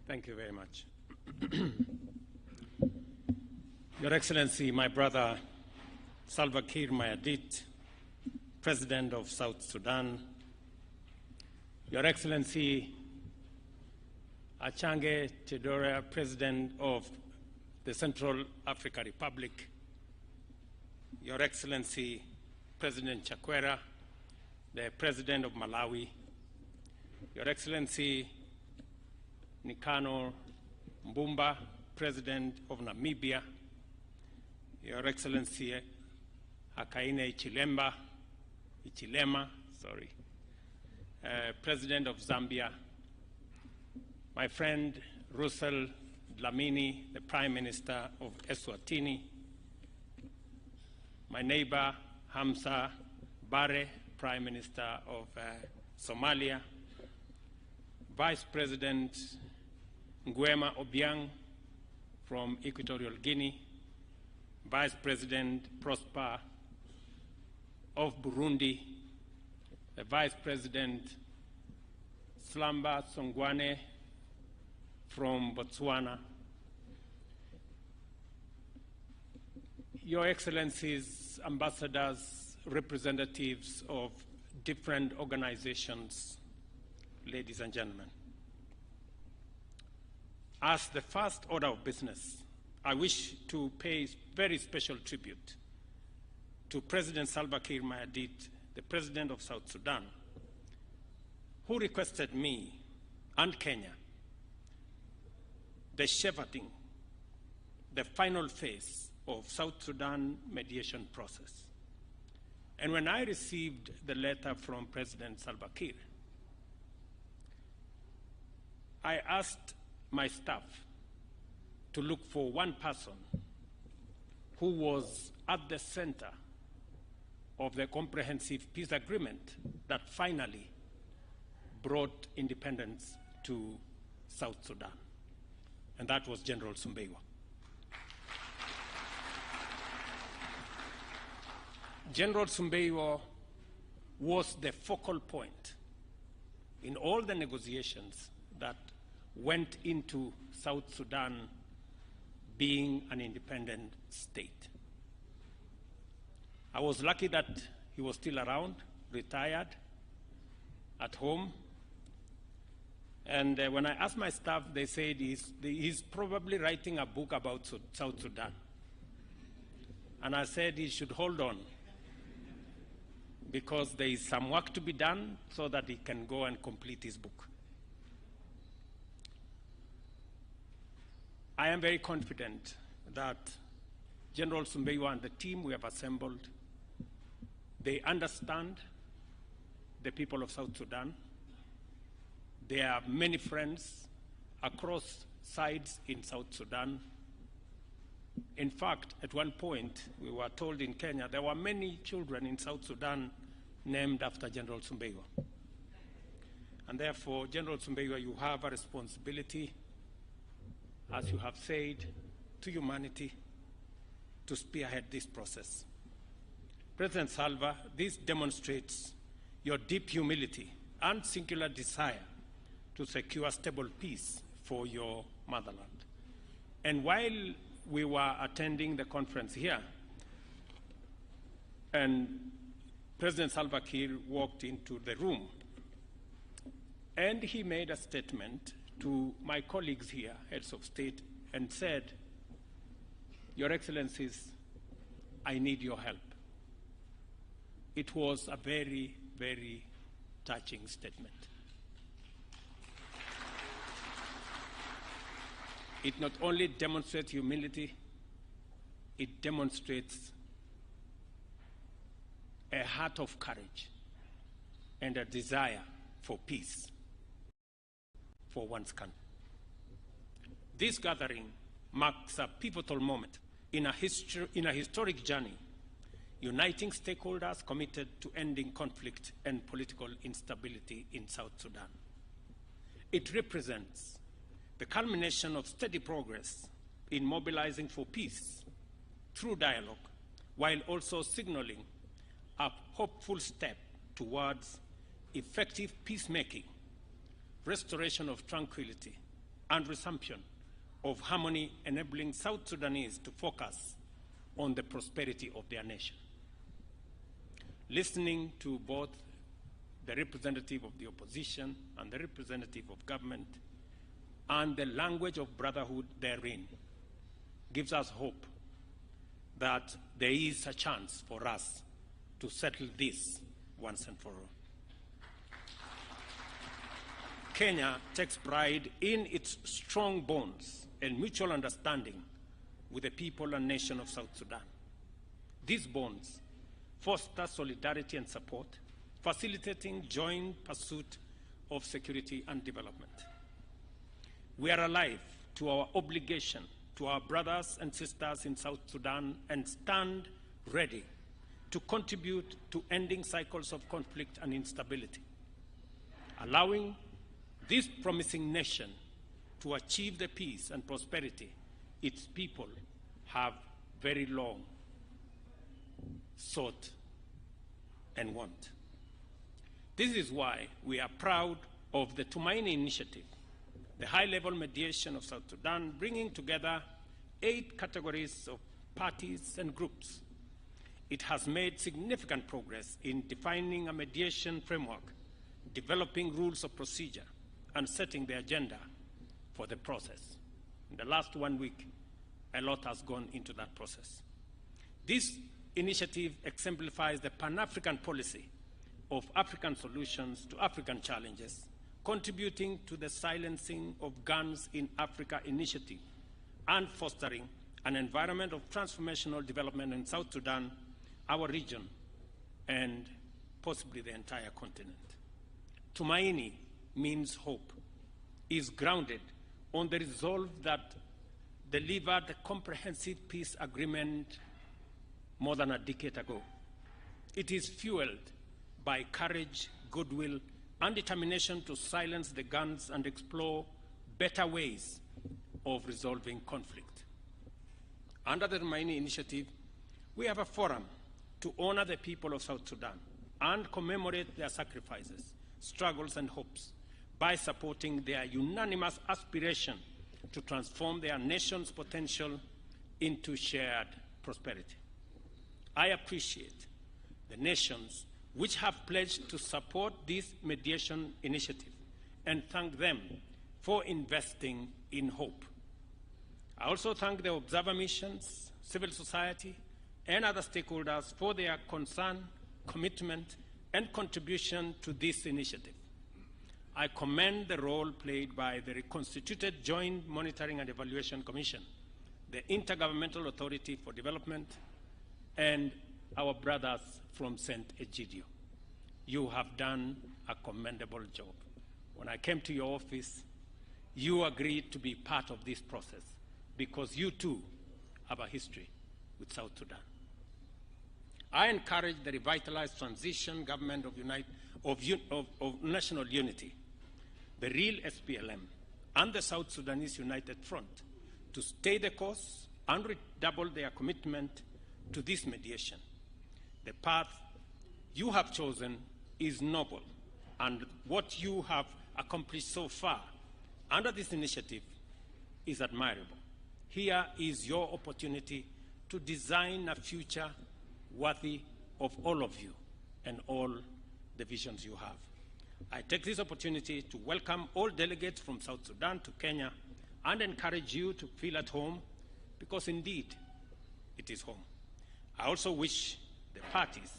Thank you very much. Your Excellency, my brother Salva Kiir Mayardit, President of South Sudan, Your Excellency Achange Tedora, President of the Central African Republic, Your Excellency President Chakwera, the President of Malawi, Your Excellency Nikano Mbumba, President of Namibia, Your Excellency Hakainde Hichilema, President of Zambia, my friend Russell Dlamini, the Prime Minister of Eswatini, my neighbor Hamza Bare, Prime Minister of Somalia, Vice President Nguema Obiang from Equatorial Guinea, Vice President Prosper of Burundi, the Vice President Slamba Songwane from Botswana, Your Excellencies, ambassadors, representatives of different organizations, ladies and gentlemen. As the first order of business, I wish to pay very special tribute to President Salva Kiir Mayardit, the President of South Sudan, who requested me and Kenya the shepherding, the final phase of South Sudan mediation process. And when I received the letter from President Salva Kiir, I asked my staff to look for one person who was at the center of the comprehensive peace agreement that finally brought independence to South Sudan, and that was General Sumbeiwa. General Sumbeiwa was the focal point in all the negotiations that went into South Sudan being an independent state. I was lucky that he was still around, retired, at home. And when I asked my staff, they said he's probably writing a book about South Sudan. And I said he should hold on, because there is some work to be done so that he can go and complete his book. I am very confident that General Sumbeiwa and the team we have assembled, they understand the people of South Sudan. They have many friends across sides in South Sudan. In fact, at one point, we were told in Kenya there were many children in South Sudan named after General Sumbeiwa. And therefore, General Sumbeiwa, you have a responsibility, as you have said, to humanity to spearhead this process. President Salva, this demonstrates your deep humility and singular desire to secure stable peace for your motherland. And while we were attending the conference here, and President Salva Kiir walked into the room, and he made a statement to my colleagues here, heads of state, and said, Your Excellencies, I need your help. It was a very, very touching statement. It not only demonstrates humility, it demonstrates a heart of courage and a desire for peace for one's country. This gathering marks a pivotal moment in a historic journey, uniting stakeholders committed to ending conflict and political instability in South Sudan. It represents the culmination of steady progress in mobilizing for peace through dialogue, while also signaling a hopeful step towards effective peacemaking, restoration of tranquility, and resumption of harmony, enabling South Sudanese to focus on the prosperity of their nation. Listening to both the representative of the opposition and the representative of government, and the language of brotherhood therein, gives us hope that there is a chance for us to settle this once and for all. Kenya takes pride in its strong bonds and mutual understanding with the people and nation of South Sudan. These bonds foster solidarity and support, facilitating joint pursuit of security and development. We are alive to our obligation to our brothers and sisters in South Sudan and stand ready to contribute to ending cycles of conflict and instability, allowing this promising nation to achieve the peace and prosperity its people have very long sought and want. This is why we are proud of the Tumaini Initiative, the high-level mediation of South Sudan, bringing together 8 categories of parties and groups. It has made significant progress in defining a mediation framework, developing rules of procedure, and setting the agenda for the process. In the last 1 week, a lot has gone into that process. This initiative exemplifies the Pan-African policy of African solutions to African challenges, contributing to the silencing of guns in Africa initiative and fostering an environment of transformational development in South Sudan, our region, and possibly the entire continent. Tumaini means hope, is grounded on the resolve that delivered the comprehensive peace agreement more than a decade ago. It is fueled by courage, goodwill, and determination to silence the guns and explore better ways of resolving conflict. Under the Tumaini Initiative, we have a forum to honor the people of South Sudan and commemorate their sacrifices, struggles, and hopes by supporting their unanimous aspiration to transform their nation's potential into shared prosperity. I appreciate the nations which have pledged to support this mediation initiative and thank them for investing in hope. I also thank the observer missions, civil society, and other stakeholders for their concern, commitment, and contribution to this initiative. I commend the role played by the reconstituted Joint Monitoring and Evaluation Commission, the Intergovernmental Authority for Development, and our brothers from St. Egidio. You have done a commendable job. When I came to your office, you agreed to be part of this process because you too have a history with South Sudan. I encourage the revitalized transition government of national unity, the real SPLM, and the South Sudanese United Front to stay the course and redouble their commitment to this mediation. The path you have chosen is noble, and what you have accomplished so far under this initiative is admirable. Here is your opportunity to design a future worthy of all of you and all the visions you have. I take this opportunity to welcome all delegates from South Sudan to Kenya and encourage you to feel at home because indeed it is home. I also wish the parties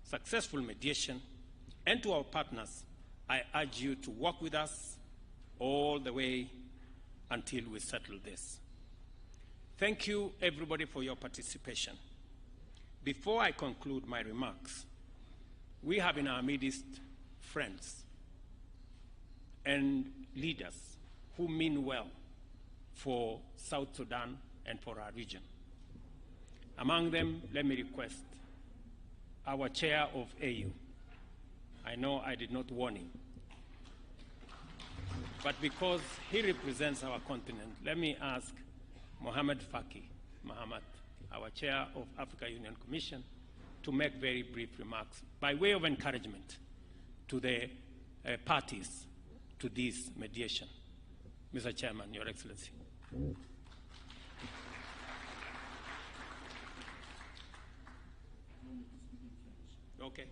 successful mediation, and to our partners, I urge you to work with us all the way until we settle this. Thank you, everybody, for your participation. Before I conclude my remarks, we have in our midst friends and leaders who mean well for South Sudan and for our region. Among them, let me request our chair of AU. I know I did not warn him, but because he represents our continent, let me ask Mohamed Faki Mahamat, our chair of Africa Union Commission, to make very brief remarks by way of encouragement to the parties to this mediation. Mr. Chairman, Your Excellency. Okay.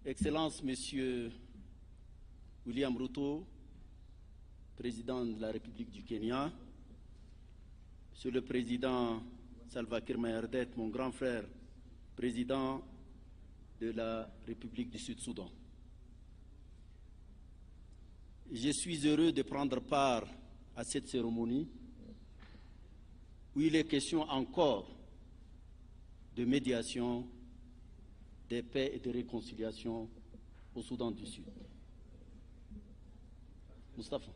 Excellences, Monsieur William Ruto, Président de la République du Kenya, Monsieur le Président Salva Kiir Mayardit, mon grand frère, Président de la République du Sud-Soudan. Je suis heureux de prendre part à cette cérémonie où il est question encore de médiation, de paix et de réconciliation au Soudan du Sud. Mustafa.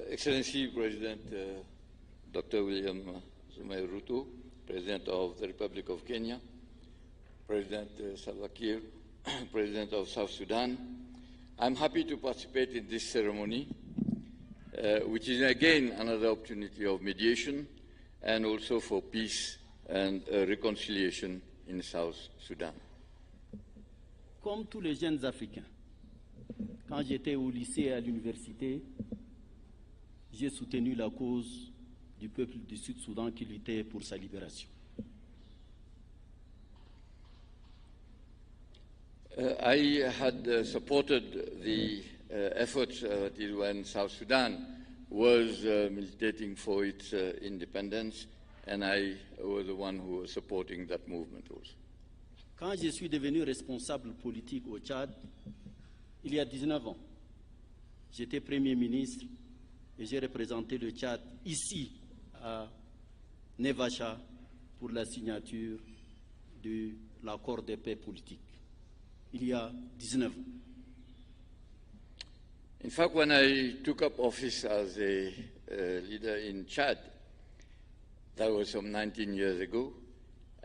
Excellency President Dr. William Samoei Ruto, President of the Republic of Kenya, President Salva Kiir, President of South Sudan, I'm happy to participate in this ceremony, which is again another opportunity of mediation and also for peace and reconciliation in South Sudan. Comme tous les jeunes Africains, quand j'étais au lycée et à l'université, j'ai soutenu la cause du peuple du Sud-Soudan qui luttait pour sa libération. I had supported the efforts when South Sudan was militating for its independence, and I was the one who was supporting that movement also. Quand je suis devenu responsable politique au Tchad, il y a 19 ans, j'étais Premier ministre et j'ai représenté le Tchad ici, à Nevacha, pour la signature de l'accord de paix politique. Il y a 19 ans. In fact, when I took up office as a leader in Chad, that was some 19 years ago,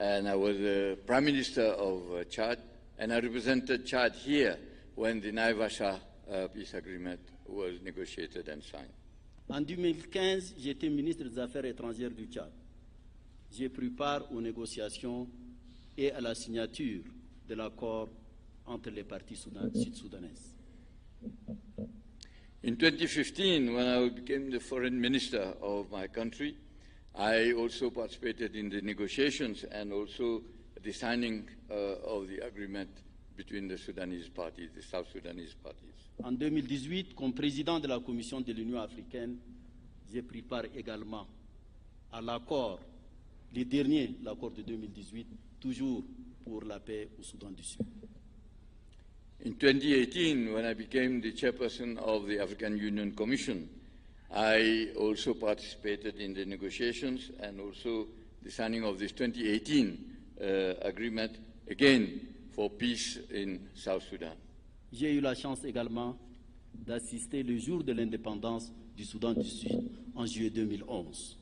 and I was the Prime Minister of Chad, and I represented Chad here when the Naivasha peace agreement was negotiated and signed. En 2015, j'étais ministre des Affaires étrangères du Tchad. J'ai pris part aux négociations et à la signature de l'accord entre les parties sud-soudanaises. In 2015, when I became the foreign minister of my country, I also participated in the negotiations and also the signing of the agreement between the Sudanese parties, the South Sudanese parties. En 2018, comme président de la Commission de l'Union africaine, j'ai pris part également à l'accord, le dernier, l'accord de 2018, toujours pour la paix au Soudan du Sud. In 2018, when I became the chairperson of the African Union Commission, I also participated in the negotiations and also the signing of this 2018 agreement, again, for peace in South Sudan. J'ai eu la chance également d'assister le jour de l'indépendance du Soudan du Sud en juillet 2011.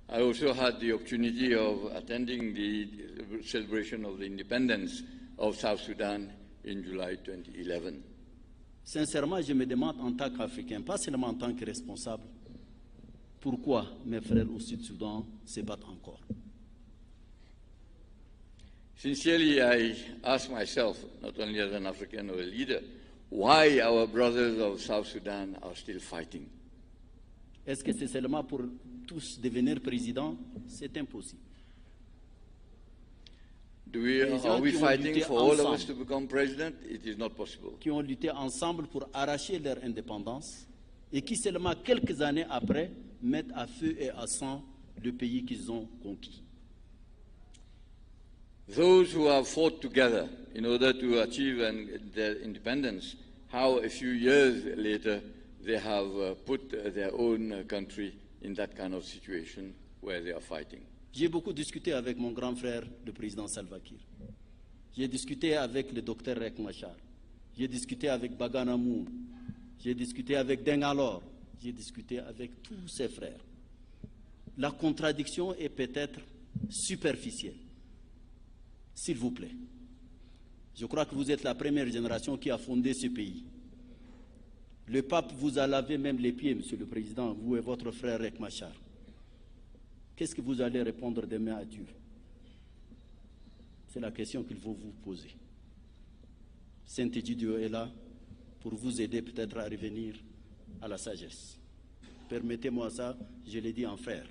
I also had the opportunity of attending the celebration of the independence of South Sudan in July 2011. Sincèrement, je me demande en tant qu'Africain, pas seulement en tant que responsable, pourquoi mes frères au Sud-Soudan se battent encore. Sincerely, I ask myself, not only as an African or a leader, why our brothers of South Sudan are still fighting. Est-ce que c'est seulement pour tous devenir président? C'est impossible. Are we fighting for all of us to become president? It is not possible. Qui ont lutté ensemble pour arracher leur indépendance et qui seulement quelques années après mettent à feu et à sang le pays qu'ils ont conquis. Those who have fought together in order to achieve their independence, how a few years later they have put their own country in that kind of situation where they are fighting. J'ai beaucoup discuté avec mon grand frère, le président Salva Kiir. J'ai discuté avec le docteur Riek Machar. J'ai discuté avec Bagana Moon. J'ai discuté avec Dengalor. J'ai discuté avec tous ses frères. La contradiction est peut-être superficielle. S'il vous plaît. Je crois que vous êtes la première génération qui a fondé ce pays. Le pape vous a lavé même les pieds, monsieur le président, vous et votre frère Riek Machar. Qu'est-ce que vous allez répondre demain à Dieu? C'est la question qu'il faut vous poser. Saint-Dieu est là pour vous aider peut-être à revenir à la sagesse. Permettez-moi ça, je l'ai dit en frère.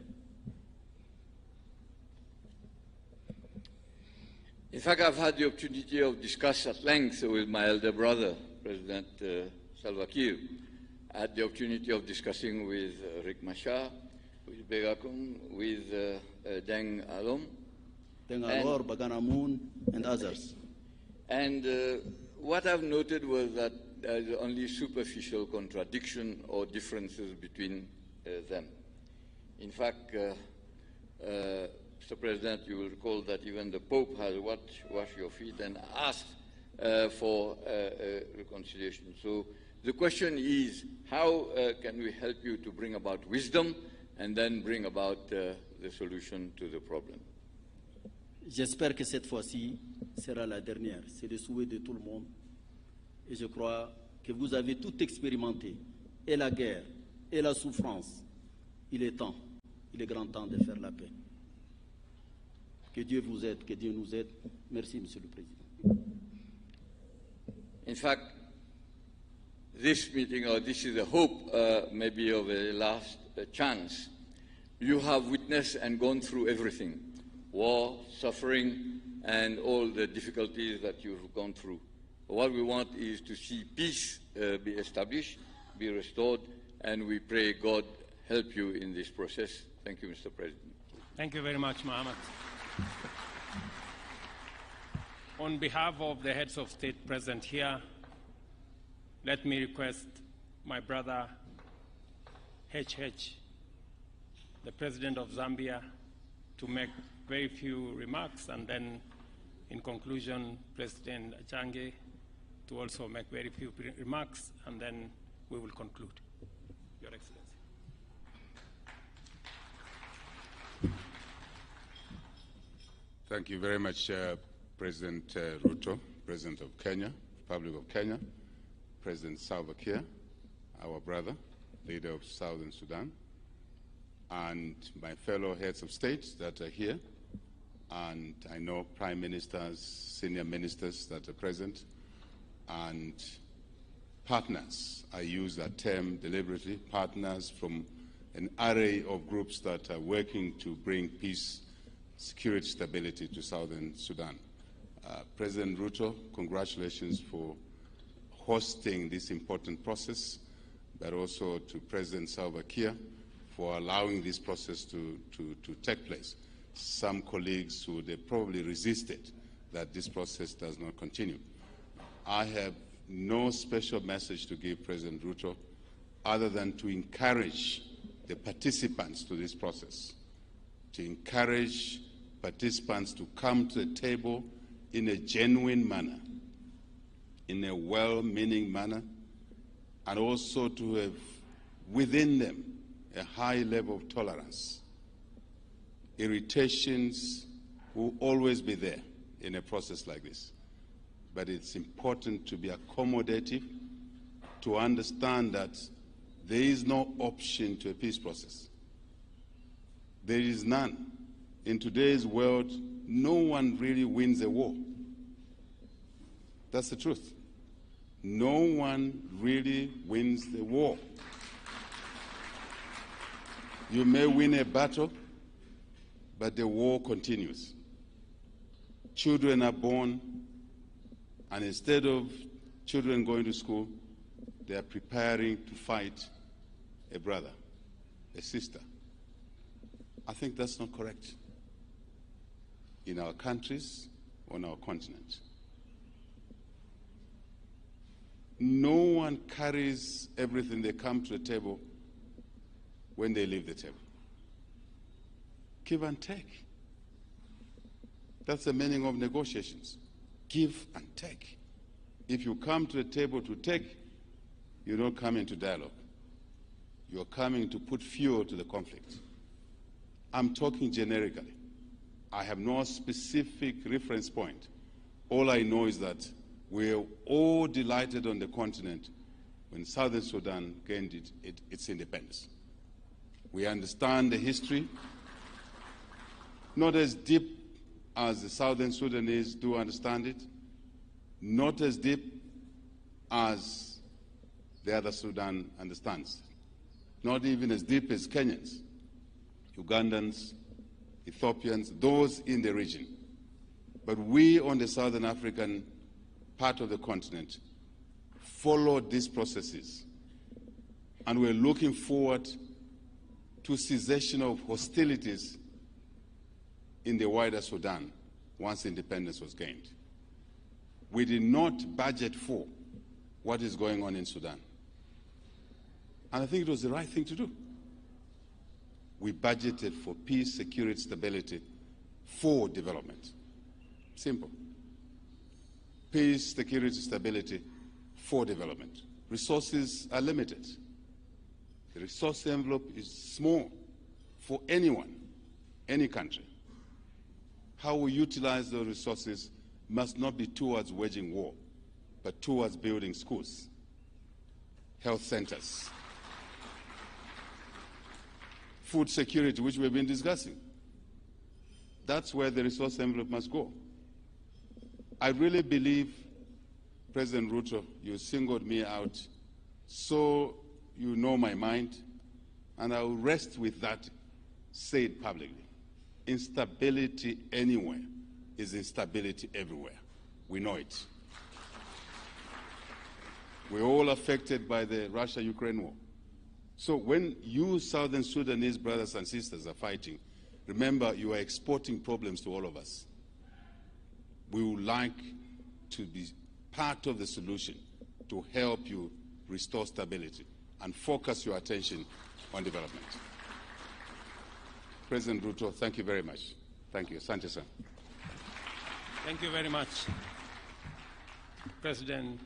In fact, I've had the opportunity of discuss at length with my elder brother, President Salva Kiir. I had the opportunity of discussing with Riek Machar, with Begakun, with Deng Alom. Deng Alor, Bagana Moon, and others. And what I've noted was that there is only superficial contradiction or differences between them. In fact, Mr. President, you will recall that even the Pope has washed your feet and asked for reconciliation. So the question is, how can we help you to bring about wisdom and then bring about the solution to the problem? J'espère que cette fois-ci sera la dernière. C'est le souhait de tout le monde. Et je crois que vous avez tout expérimenté, et la guerre, et la souffrance. Il est temps, il est grand temps de faire la paix. Que Dieu vous aide, que Dieu nous aide. Merci, Monsieur le Président. In fact, this meeting, or this is a hope maybe of a last chance. You have witnessed and gone through everything, war, suffering, and all the difficulties that you've gone through. What we want is to see peace be established, be restored, and we pray God help you in this process. Thank you, Mr. President. Thank you very much, Mohammed. On behalf of the heads of state present here, let me request my brother HH, the President of Zambia, to make very few remarks, and then in conclusion, President Achange to also make very few remarks, and then we will conclude. Your Excellency. Thank you very much, President Ruto, President of Kenya, Republic of Kenya, President Salva Kiir, our brother, leader of Southern Sudan, and my fellow heads of state that are here, and I know prime ministers, senior ministers that are present, and partners. I use that term deliberately, partners from an array of groups that are working to bring peace, security, stability to Southern Sudan. President Ruto, congratulations for hosting this important process, but also to President Salva Kiir for allowing this process to take place. Some colleagues would have probably resisted that this process does not continue. I have no special message to give President Ruto other than to encourage the participants to this process, to encourage participants to come to the table in a genuine manner, in a well-meaning manner, and also to have within them a high level of tolerance. Irritations will always be there in a process like this, but it's important to be accommodative, to understand that there is no option to a peace process. There is none. In today's world, no one really wins a war. That's the truth. No one really wins the war. You may win a battle, but the war continues. Children are born, and instead of children going to school, they are preparing to fight a brother, a sister. I think that's not correct in our countries, on our continent. No one carries everything they come to the table when they leave the table. Give and take. That's the meaning of negotiations. Give and take. If you come to the table to take, you don't come into dialogue. You're coming to put fuel to the conflict. I'm talking generically. I have no specific reference point. All I know is that we're all delighted on the continent when Southern Sudan gained its independence. We understand the history, not as deep as the Southern Sudanese do understand it, not as deep as the other Sudan understands, not even as deep as Kenyans, Ugandans, Ethiopians, those in the region. But we on the Southern African part of the continent followed these processes, and we're looking forward to cessation of hostilities in the wider Sudan once independence was gained. We did not budget for what is going on in Sudan, and I think it was the right thing to do. We budgeted for peace, security, stability, for development. Simple. Peace, security, stability, for development. Resources are limited. The resource envelope is small for anyone, any country. How we utilize those resources must not be towards waging war, but towards building schools, health centers, food security, which we've been discussing. That's where the resource envelope must go. I really believe President Ruto, you singled me out, so you know my mind, and I will rest with that said publicly. Instability anywhere is instability everywhere. We know it. We're all affected by the Russia-Ukraine war. So when you Southern Sudanese brothers and sisters are fighting, remember you are exporting problems to all of us. We would like to be part of the solution to help you restore stability and focus your attention on development. President Ruto, thank you very much. Thank you. Asante sana. Thank you very much. President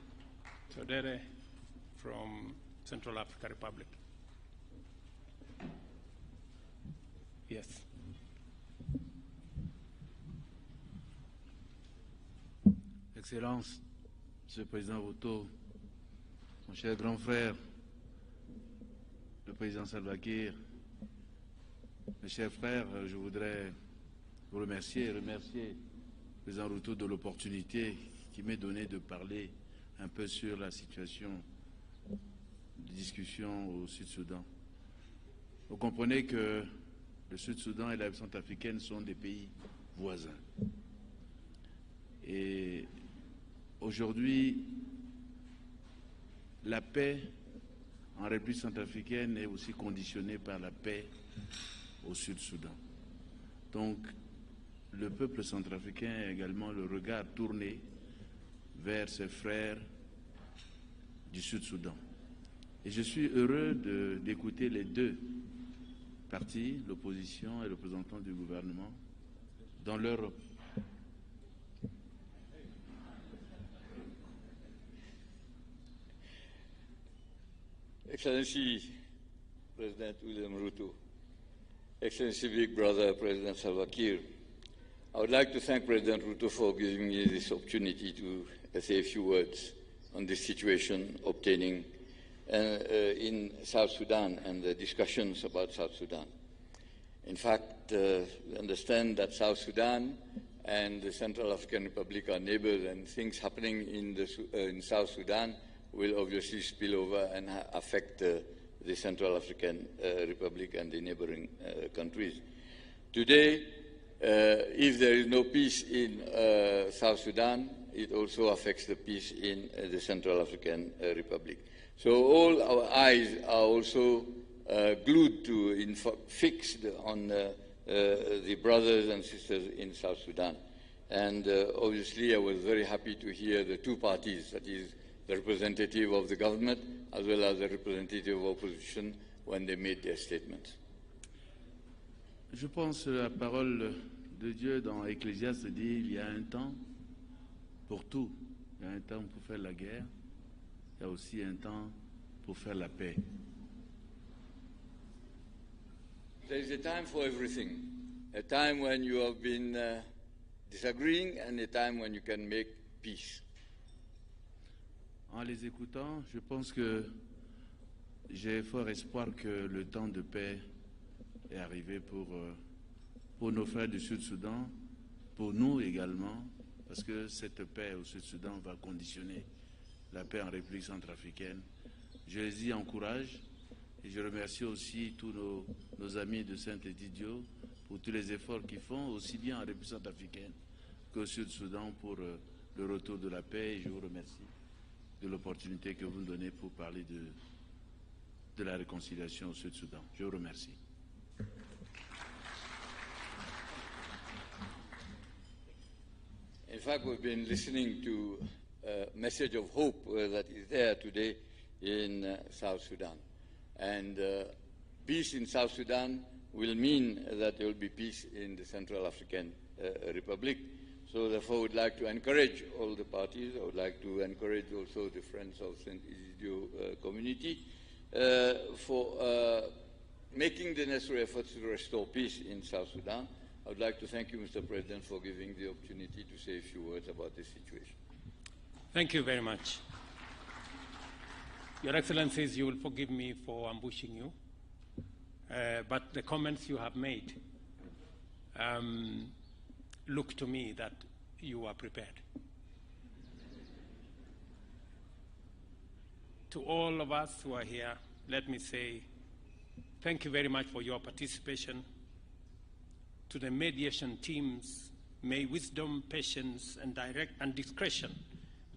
Todere from Central African Republic. Yes. Excellence, Monsieur le Président Ruto, mon cher grand frère, le Président Salva Kiir, mes chers frères, je voudrais vous remercier et remercier le Président Ruto de l'opportunité qui m'est donnée de parler un peu sur la situation de discussion au Sud-Soudan. Vous comprenez que le Sud-Soudan et la République centrafricaine sont des pays voisins. Et aujourd'hui, la paix en République centrafricaine est aussi conditionnée par la paix au Sud-Soudan. Donc, le peuple centrafricain a également le regard tourné vers ses frères du Sud-Soudan. Et je suis heureux d'écouter les deux partis, l'opposition et le représentant du gouvernement, dans leur Excellency President William Ruto, Excellency Big Brother President Salva Kiir, I would like to thank President Ruto for giving me this opportunity to say a few words on this situation obtaining in South Sudan and the discussions about South Sudan. In fact, we understand that South Sudan and the Central African Republic are neighbors, and things happening in South Sudan will obviously spill over and affect the Central African Republic and the neighboring countries. Today, if there is no peace in South Sudan, it also affects the peace in the Central African Republic. So all our eyes are also glued to, fixed on the brothers and sisters in South Sudan. And obviously I was very happy to hear the two parties, that is the representative of the government as well as the representative of opposition, when they made their statements. Je pense que la parole de Dieu dans Ecclésiaste dit il y a un temps pour tout. Il y a un temps pour faire la guerre. Il y a aussi un temps pour faire la paix. There is a time for everything. A time when you have been disagreeing and a time when you can make peace. En les écoutant, je pense que j'ai fort espoir que le temps de paix est arrivé pour nos frères du Sud-Soudan, pour nous également, parce que cette paix au Sud-Soudan va conditionner la paix en République centrafricaine. Je les y encourage et je remercie aussi tous nos amis de Saint-Étidio pour tous les efforts qu'ils font, aussi bien en République centrafricaine qu'au Sud-Soudan pour le retour de la paix, et je vous remercie de l'opportunité que vous me donnez pour parler de la réconciliation au Sud-Soudan. Je vous remercie. In fact, we've been listening to a message of hope that is there today in South Sudan. And peace in South Sudan will mean that there will be peace in the Central African Republic. So therefore, I would like to encourage all the parties. I would like to encourage also the Friends of St. Isidio community for making the necessary efforts to restore peace in South Sudan. I would like to thank you, Mr. President, for giving the opportunity to say a few words about this situation. Thank you very much. Your Excellencies, you will forgive me for ambushing you, but the comments you have made look to me that you are prepared. to all of us who are here, let me say thank you very much for your participation. To the mediation teams, may wisdom, patience, and discretion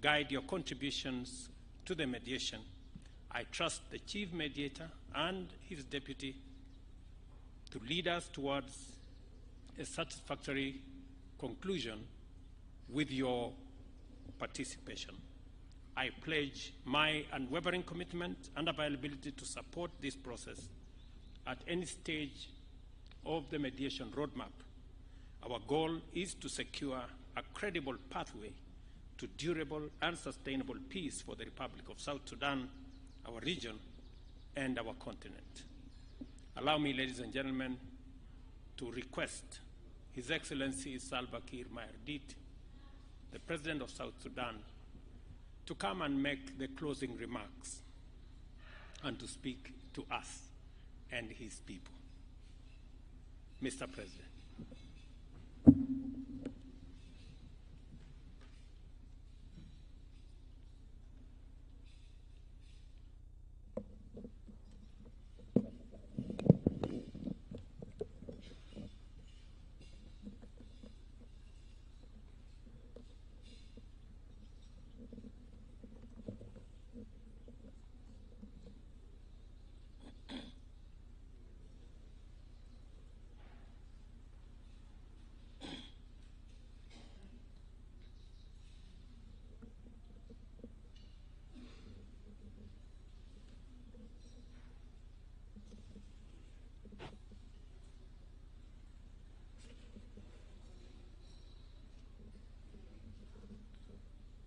guide your contributions to the mediation. I trust the Chief Mediator and his deputy to lead us towards a satisfactory conclusion with your participation. I pledge my unwavering commitment and availability to support this process at any stage of the mediation roadmap. Our goal is to secure a credible pathway to durable and sustainable peace for the Republic of South Sudan, our region, and our continent. Allow me, ladies and gentlemen, to request His Excellency Salva Kiir Mayardit, the President of South Sudan, to come and make the closing remarks and to speak to us and his people. Mr. President.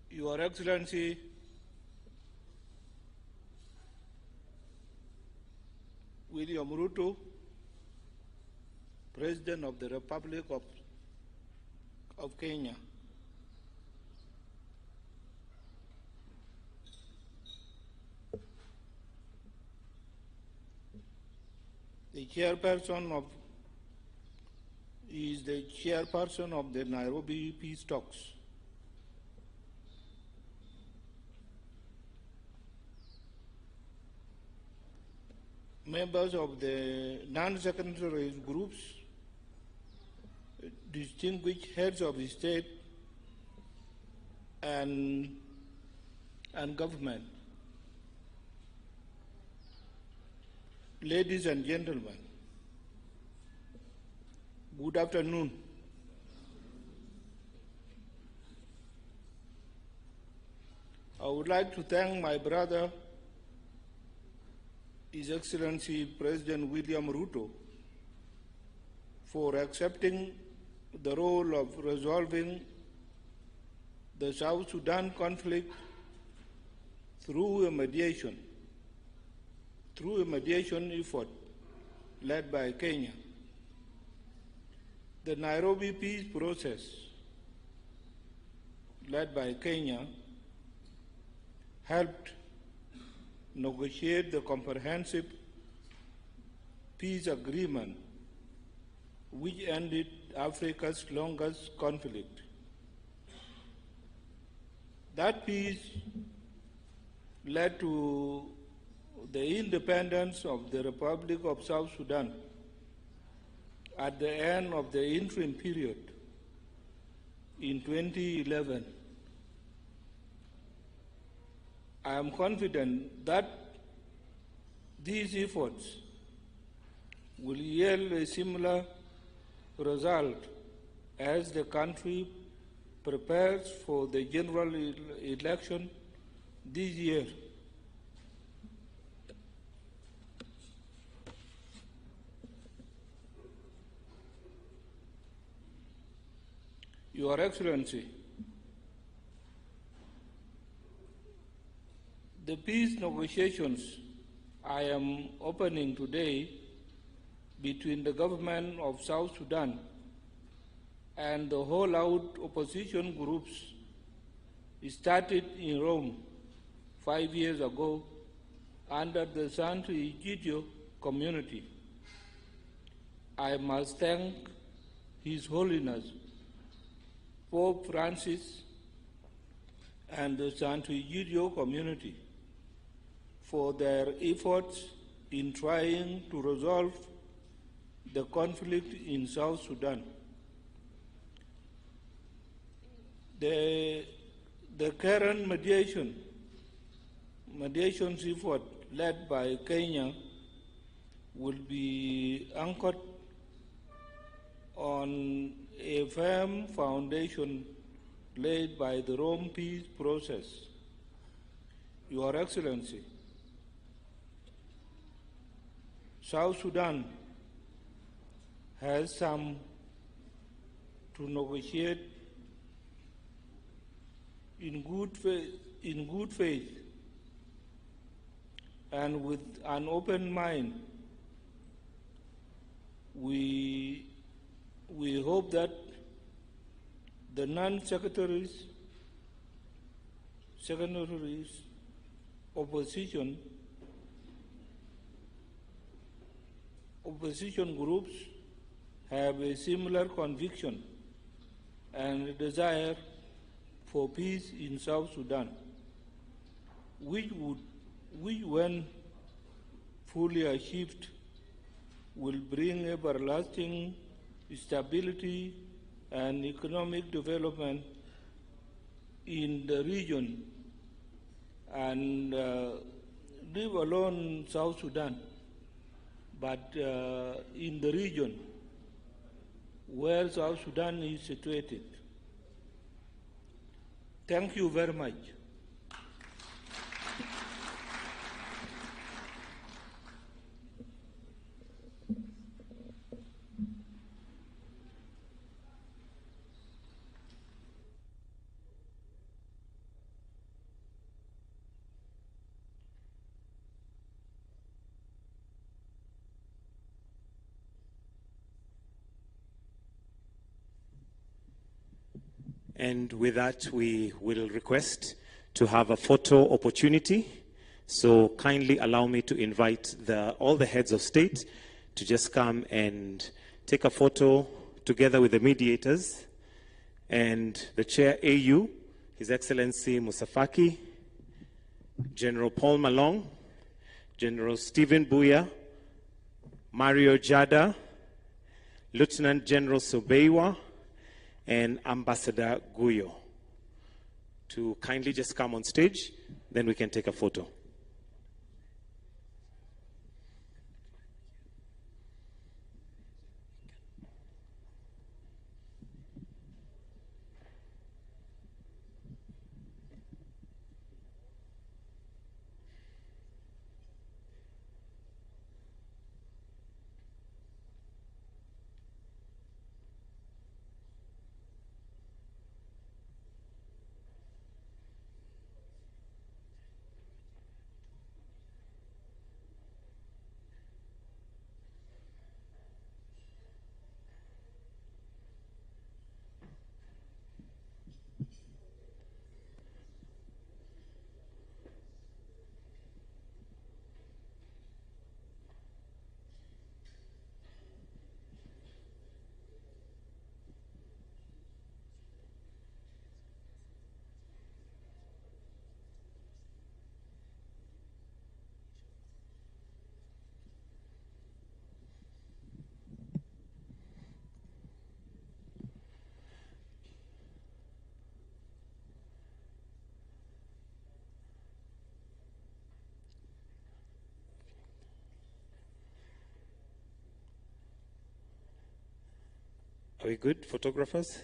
Your Excellency, William Ruto, President of the Republic of Kenya, the chairperson is the chairperson of the Nairobi Peace Talks. Members of the non-secondary groups, distinguished heads of state and government, ladies and gentlemen, good afternoon. I would like to thank my brother, His Excellency President William Ruto, for accepting the role of resolving the South Sudan conflict through a mediation effort led by Kenya. The Nairobi peace process led by Kenya helped negotiate the comprehensive peace agreement which ended Africa's longest conflict. That peace led to the independence of the Republic of South Sudan at the end of the interim period in 2011. I am confident that these efforts will yield a similar result as the country prepares for the general election this year. Your Excellency, the peace negotiations I am opening today between the government of South Sudan and the whole-out opposition groups started in Rome 5 years ago under the Santo Egidio community. I must thank His Holiness Pope Francis and the Santo Egidio community for their efforts in trying to resolve the conflict in South Sudan. The current mediation effort led by Kenya will be anchored on a firm foundation laid by the Rome peace process. Your Excellency, South Sudan has some to negotiate in good faith and with an open mind. We hope that the non-secretaries opposition groups have a similar conviction and a desire for peace in South Sudan, which when fully achieved, will bring everlasting stability and economic development in the region, and leave alone South Sudan, but in the region where South Sudan is situated. Thank you very much. And with that, we will request to have a photo opportunity. So kindly allow me to invite all the heads of state to just come and take a photo together with the mediators and the Chair AU, His Excellency Musafaki, General Paul Malong, General Stephen Buya, Mario Jada, Lieutenant General Sobeiwa, and Ambassador Guyo to kindly just come on stage, then we can take a photo. Are we good, photographers?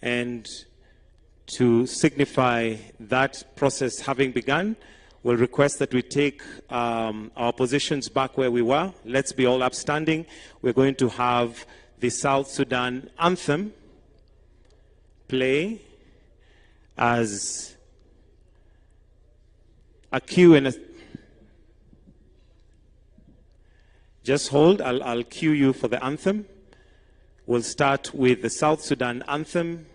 And to signify that process having begun, we'll request that we take our positions back where we were. Let's be all upstanding. We're going to have the South Sudan anthem play as a cue and a... Just hold, I'll cue you for the anthem. We'll start with the South Sudan anthem,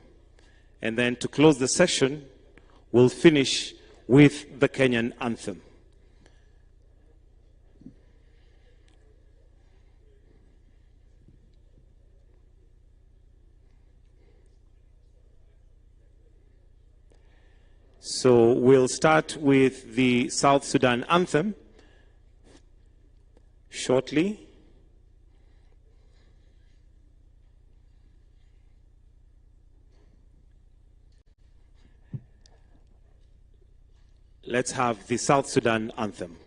and then to close the session, we'll finish with the Kenyan anthem. So we'll start with the South Sudan anthem shortly. Let's have the South Sudan anthem.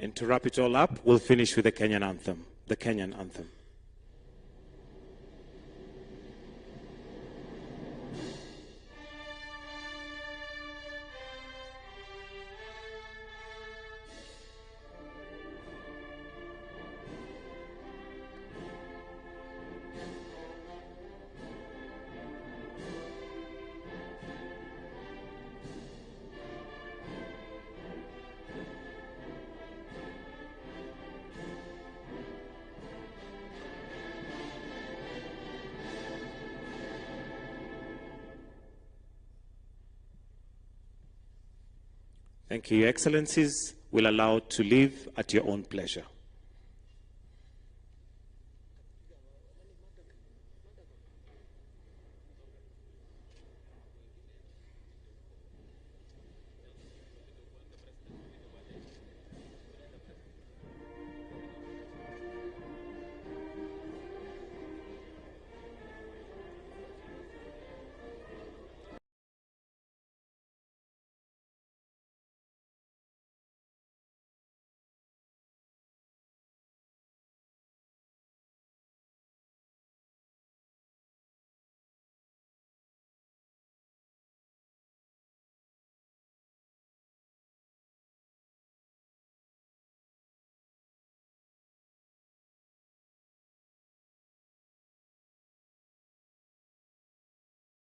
And to wrap it all up, we'll finish with the Kenyan anthem. The Kenyan anthem. Thank you, Your Excellencies. We'll allow to leave at your own pleasure.